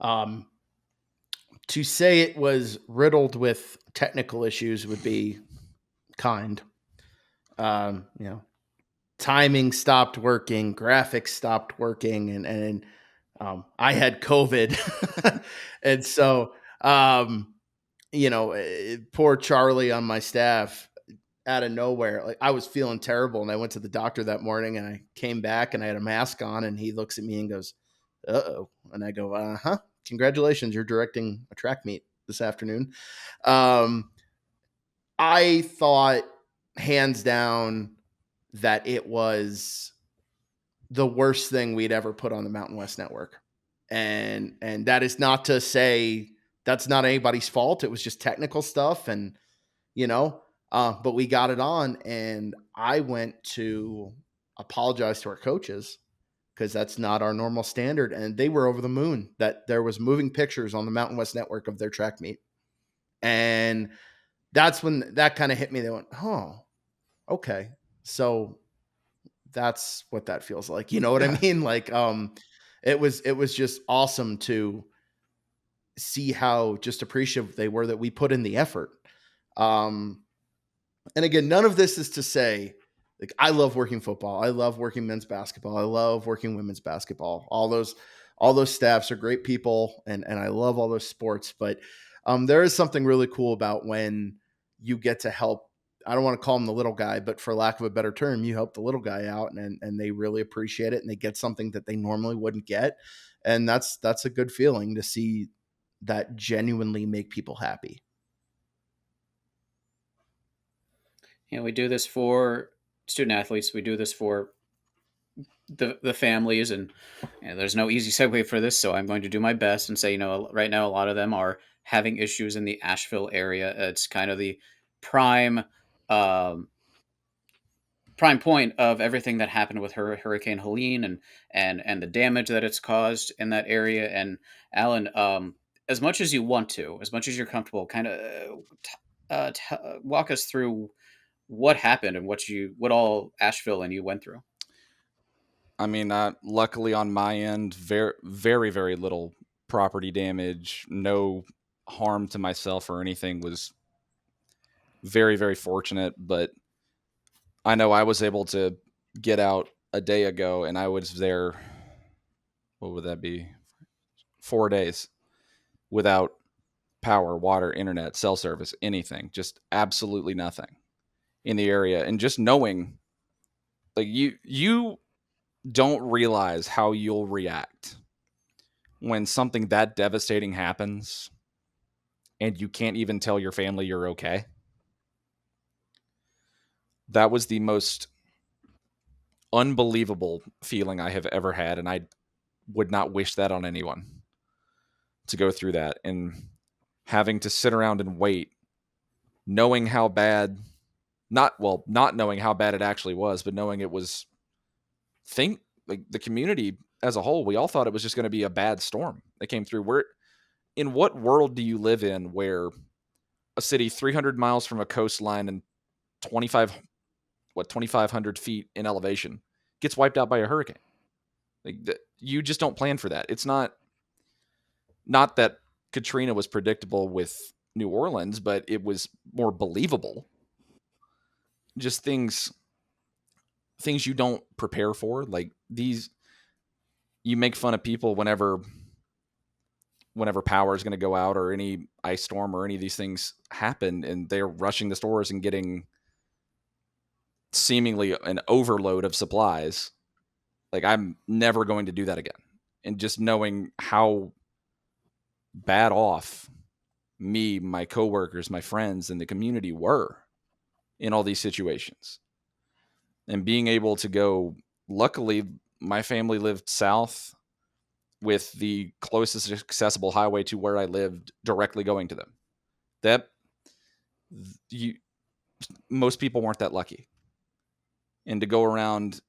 to say it was riddled with technical issues would be kind. Timing stopped working, graphics stopped working, and I had COVID. And so poor Charlie on my staff, out of nowhere, like I was feeling terrible, and I went to the doctor that morning, and I came back and I had a mask on, and he looks at me and goes, "Uh-oh," and I go, "Uh-huh, congratulations, you're directing a track meet this afternoon." Um, I thought hands down that it was the worst thing we'd ever put on the Mountain West Network. And that is not to say that's not anybody's fault. It was just technical stuff, and but we got it on, and I went to apologize to our coaches because that's not our normal standard, and they were over the moon that there was moving pictures on the Mountain West Network of their track meet. And that's when that kind of hit me. They went, "Oh, okay, so that's what that feels like." You know what I mean? Like, it was just awesome to see how just appreciative they were that we put in the effort. And again, none of this is to say, like, I love working football, I love working men's basketball, I love working women's basketball. All those staffs are great people, and I love all those sports. But there is something really cool about when you get to help. I don't want to call him the little guy, but for lack of a better term, you help the little guy out, and they really appreciate it, and they get something that they normally wouldn't get. And that's a good feeling to see that genuinely make people happy. We do this for student athletes. We do this for the families, and there's no easy segue for this, so I'm going to do my best and say, right now a lot of them are having issues in the Asheville area. It's kind of the prime um, prime point of everything that happened with Hurricane Helene, and the damage that it's caused in that area. And Alan, as much as you want to, as much as you're comfortable, kind of walk us through what happened and what all Asheville and you went through. I mean, luckily on my end, very, very, very little property damage, no harm to myself or anything. Was very, very fortunate. But I know I was able to get out a day ago, and I was there, what would that be? 4 days without power, water, internet, cell service, anything, just absolutely nothing in the area. And just knowing, like, you don't realize how you'll react when something that devastating happens and you can't even tell your family you're okay. That was the most unbelievable feeling I have ever had, and I would not wish that on anyone, to go through that and having to sit around and wait, knowing how bad, not knowing how bad it actually was, but knowing it was, like the community as a whole, we all thought it was just going to be a bad storm that came through. In what world do you live in where a city 300 miles from a coastline and 2,500 feet in elevation gets wiped out by a hurricane? Like, you just don't plan for that. It's not that Katrina was predictable with New Orleans, but it was more believable. Just things you don't prepare for, like these. You make fun of people whenever power is going to go out, or any ice storm, or any of these things happen, and they're rushing the stores and getting seemingly an overload of supplies. Like, I'm never going to do that again. And just knowing how bad off me, my coworkers, my friends, and the community were in all these situations, and being able to go, luckily my family lived south with the closest accessible highway to where I lived directly going to them. That most people weren't that lucky. And to go around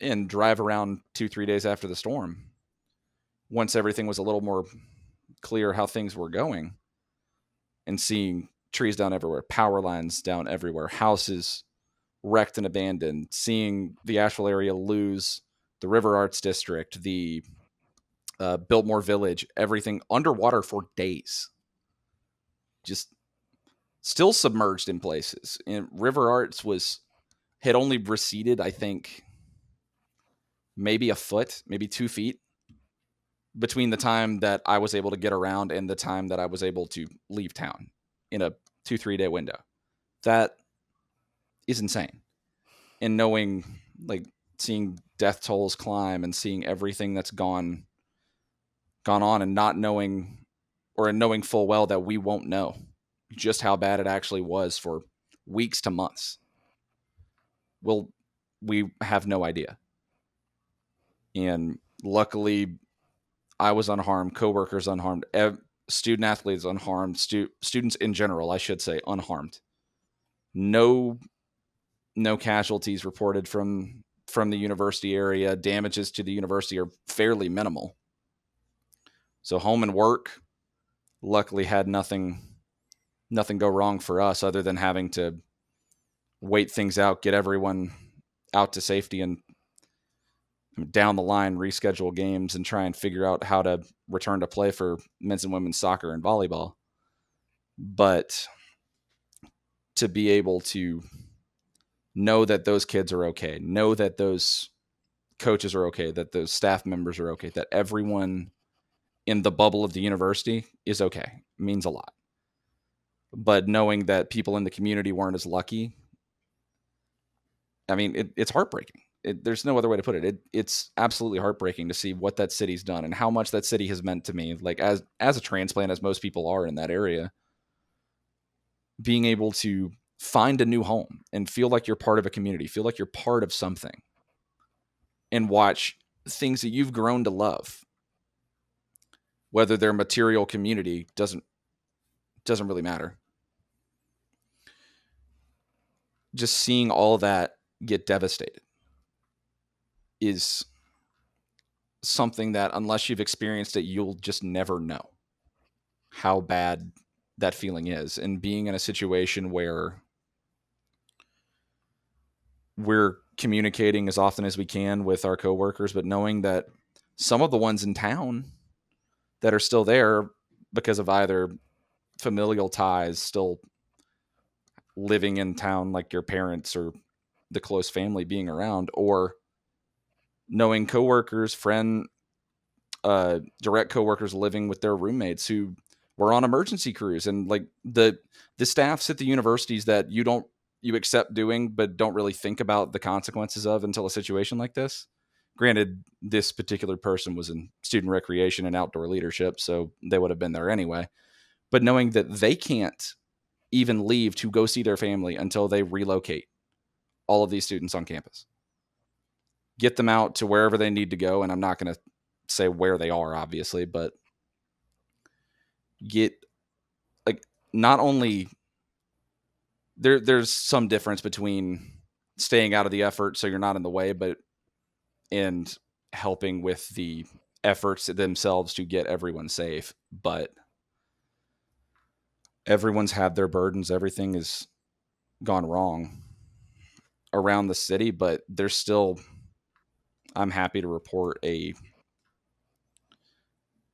and drive around 2-3 days after the storm, once everything was a little more clear how things were going, and seeing trees down everywhere, power lines down everywhere, houses wrecked and abandoned, seeing the Asheville area lose the River Arts District, the Biltmore Village, everything underwater for days, just still submerged in places. And River Arts had only receded, I think, maybe a foot, maybe 2 feet between the time that I was able to get around and the time that I was able to leave town. in a 2-3 day window. That is insane. And knowing, like, seeing death tolls climb and seeing everything that's gone on, and not knowing, or knowing full well that we won't know just how bad it actually was for weeks to months. We have no idea. And luckily, I was unharmed, coworkers unharmed, student athletes unharmed, students in general, I should say, unharmed. No casualties reported from the university area. Damages to the university are fairly minimal. So home and work, luckily, had nothing go wrong for us, other than having to wait things out, get everyone out to safety, and down the line reschedule games and try and figure out how to return to play for men's and women's soccer and volleyball. But to be able to know that those kids are okay, know that those coaches are okay, that those staff members are okay, that everyone in the bubble of the university is okay, means a lot. But knowing that people in the community weren't as lucky, I mean, it's heartbreaking. There's no other way to put it. It's absolutely heartbreaking to see what that city's done and how much that city has meant to me. Like, as a transplant, as most people are in that area, being able to find a new home and feel like you're part of a community, feel like you're part of something, and watch things that you've grown to love, whether they're material community, doesn't really matter. Just seeing all that get devastated is something that, unless you've experienced it, you'll just never know how bad that feeling is. And being in a situation where we're communicating as often as we can with our coworkers, but knowing that some of the ones in town that are still there because of either familial ties, still living in town, like your parents or the close family being around, or knowing coworkers, direct coworkers living with their roommates who were on emergency crews, and like the staffs at the universities that you accept doing but don't really think about the consequences of until a situation like this. Granted, this particular person was in student recreation and outdoor leadership, so they would have been there anyway. But knowing that they can't even leave to go see their family until they relocate all of these students on campus, get them out to wherever they need to go. And I'm not going to say where they are, obviously, but get, like, not only there's some difference between staying out of the effort so you're not in the way, but and helping with the efforts themselves to get everyone safe. But everyone's had their burdens. Everything has gone wrong around the city, but there's still, I'm happy to report,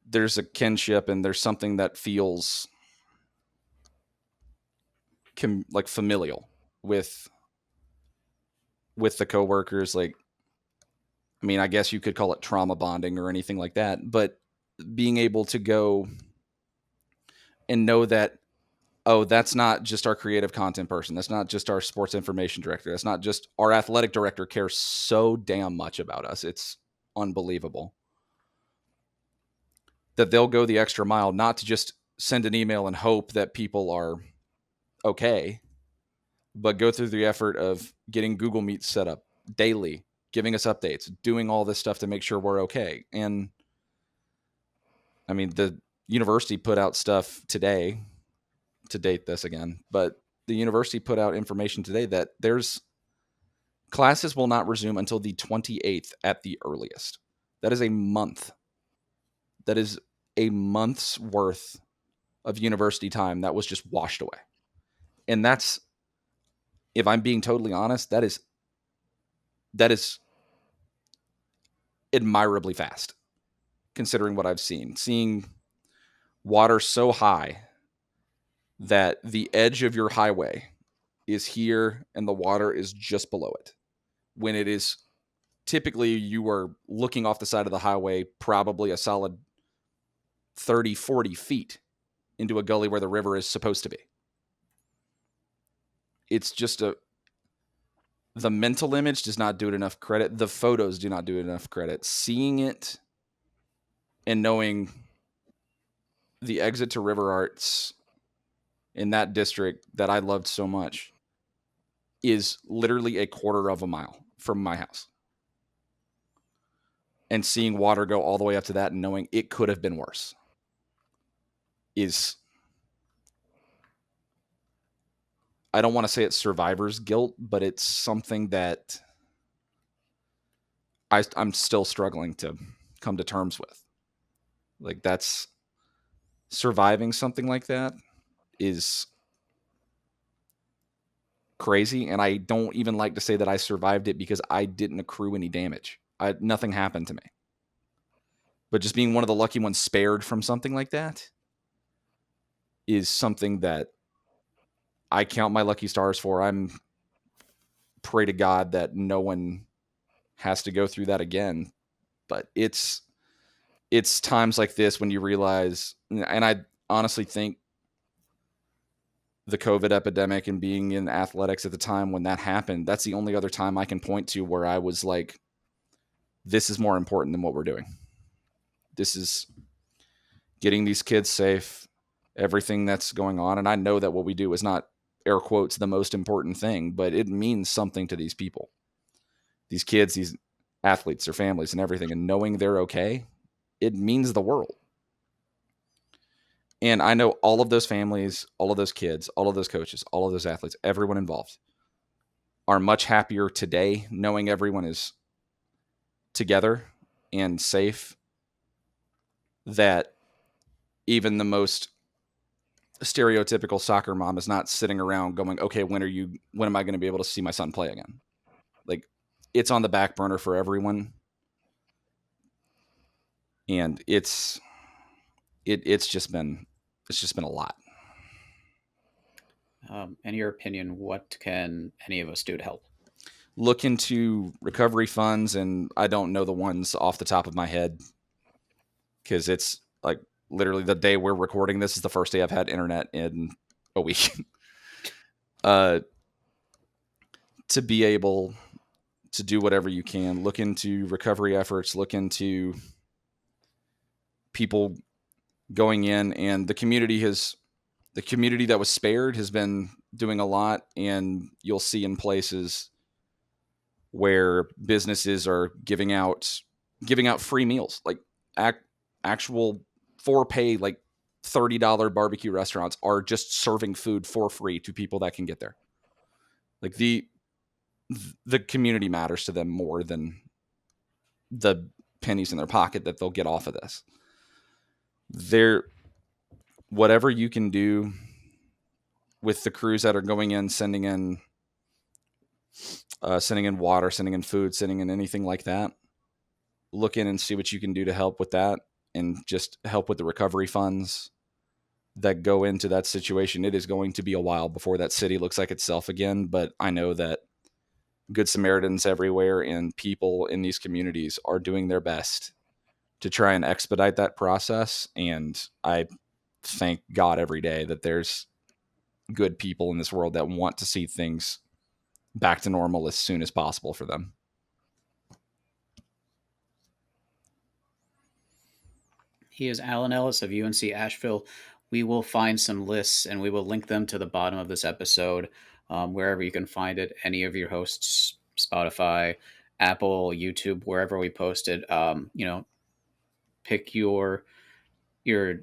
there's a kinship, and there's something that feels like familial with the coworkers. Like, I mean, I guess you could call it trauma bonding or anything like that, but being able to go and know that, oh, that's not just our creative content person, that's not just our sports information director, that's not just our athletic director cares so damn much about us. It's unbelievable that they'll go the extra mile, not to just send an email and hope that people are okay, but go through the effort of getting Google Meets set up daily, giving us updates, doing all this stuff to make sure we're okay. And I mean, the university put out stuff today, to date this again, but the university put out information today that classes will not resume until the 28th at the earliest. That is a month. That is a month's worth of university time that was just washed away. And that's, if I'm being totally honest, that is admirably fast, considering what I've seen. Seeing water so high that the edge of your highway is here and the water is just below it, when it is typically, you are looking off the side of the highway probably a solid 30, 40 feet into a gully where the river is supposed to be. it's just the mental image does not do it enough credit. The photos do not do it enough credit. Seeing it and knowing the exit to River Arts in that district that I loved so much is literally a quarter of a mile from my house. And seeing water go all the way up to that and knowing it could have been worse is, I don't want to say it's survivor's guilt, but it's something that I'm still struggling to come to terms with. Like, that's surviving something like that is crazy. And I don't even like to say that I survived it because I didn't accrue any damage. Nothing happened to me. But just being one of the lucky ones spared from something like that is something that I count my lucky stars for. I'm pray to God that no one has to go through that again. But it's times like this when you realize, and I honestly think the COVID epidemic and being in athletics at the time when that happened, that's the only other time I can point to where I was like, this is more important than what we're doing. This is getting these kids safe, everything that's going on. And I know that what we do is not, air quotes, the most important thing, but it means something to these people, these kids, these athletes, their families and everything. And knowing they're okay, it means the world. And I know all of those families, all of those kids, all of those coaches, all of those athletes, everyone involved are much happier today knowing everyone is together and safe, that even the most stereotypical soccer mom is not sitting around going, okay, when am I going to be able to see my son play again? Like, it's on the back burner for everyone. And it's just been a lot. In your opinion, what can any of us do to help? Look into recovery funds, and I don't know the ones off the top of my head because it's like literally the day we're recording this is the first day I've had internet in a week. To be able to do whatever you can, look into recovery efforts, look into people going in, and the community that was spared has been doing a lot. And you'll see in places where businesses are giving out free meals, like actual for pay, like $30 barbecue restaurants are just serving food for free to people that can get there. Like, the community matters to them more than the pennies in their pocket that they'll get off of this. Whatever you can do with the crews that are going in, sending in water, sending in food, sending in anything like that, look in and see what you can do to help with that, and just help with the recovery funds that go into that situation. It is going to be a while before that city looks like itself again, but I know that Good Samaritans everywhere and people in these communities are doing their best to try and expedite that process. And I thank God every day that there's good people in this world that want to see things back to normal as soon as possible for them. He is Alan Ellis of UNC Asheville. We will find some lists and we will link them to the bottom of this episode, wherever you can find it. Any of your hosts, Spotify, Apple, YouTube, wherever we post it. Pick your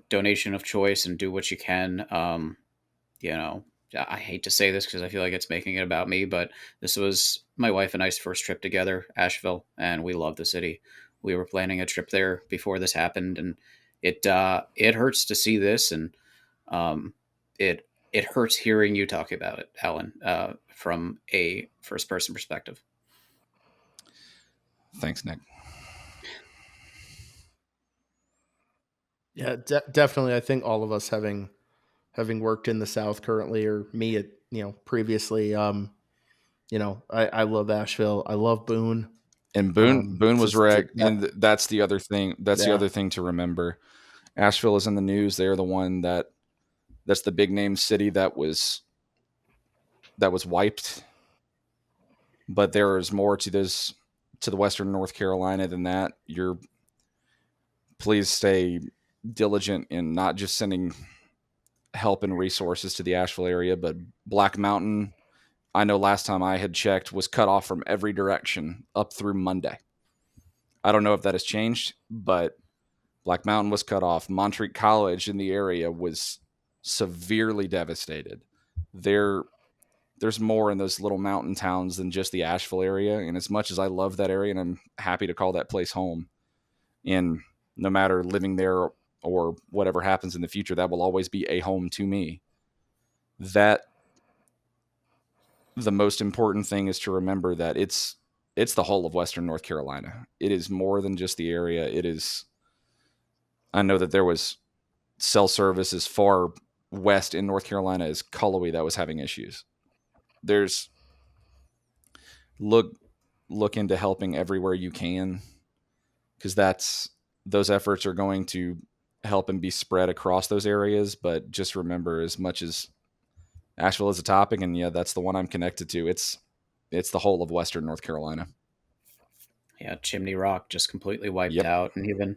donation of choice and do what you can. I hate to say this because I feel like it's making it about me, but this was my wife and I's first trip together, Asheville, and we love the city. We were planning a trip there before this happened, and it hurts to see this, and it hurts hearing you talk about it, Alan, from a first person perspective. Thanks, Nick. Yeah, definitely. I think all of us having worked in the South currently, or me at previously, I love Asheville. I love Boone. And Boone was wrecked, and that's the other thing. That's the Yeah. other thing to remember. Asheville is in the news. They're the one that's the big name city that was that was wiped, but there is more to this, to the Western North Carolina than that. Please stay diligent in not just sending help and resources to the Asheville area, but Black Mountain, I know last time I had checked, was cut off from every direction up through Monday. I don't know if that has changed, but Black Mountain was cut off. Montreat College in the area was severely devastated. There's more in those little mountain towns than just the Asheville area. And as much as I love that area and I'm happy to call that place home, and no matter living there or whatever happens in the future, that will always be a home to me. That the most important thing is to remember that it's the whole of Western North Carolina. It is more than just the area. It is, I know that there was cell service as far west in North Carolina as Cullowhee that was having issues. There's look into helping everywhere you can, because those efforts are going to help and be spread across those areas. But just remember, as much as Asheville is a topic, and yeah, that's the one I'm connected to, it's the whole of Western North Carolina. Yeah, Chimney Rock just completely wiped Yep. out. And even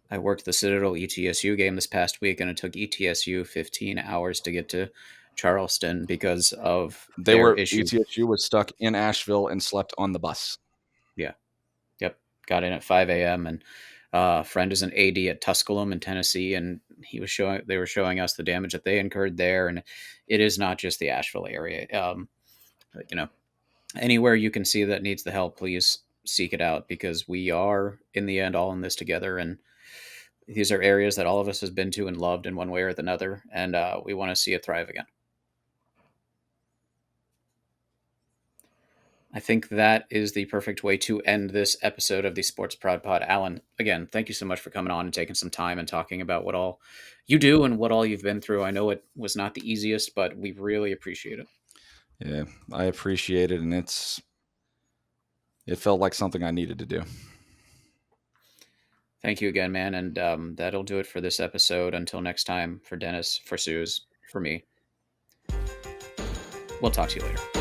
I worked the Citadel ETSU game this past week, and it took ETSU 15 hours to get to Charleston because of their issue. ETSU was stuck in Asheville and slept on the bus. Yeah. Yep. Got in at 5 a.m. and a friend is an AD at Tusculum in Tennessee, and they were showing us the damage that they incurred there. And it is not just the Asheville area. Anywhere you can see that needs the help, please seek it out, because we are in the end all in this together. And these are areas that all of us has been to and loved in one way or another. And we want to see it thrive again. I think that is the perfect way to end this episode of the Sports Prod Pod. Alan, again, thank you so much for coming on and taking some time and talking about what all you do and what all you've been through. I know it was not the easiest, but we really appreciate it. Yeah, I appreciate it, and it felt like something I needed to do. Thank you again, man, and that'll do it for this episode. Until next time, for Dennis, for Suze, for me, we'll talk to you later.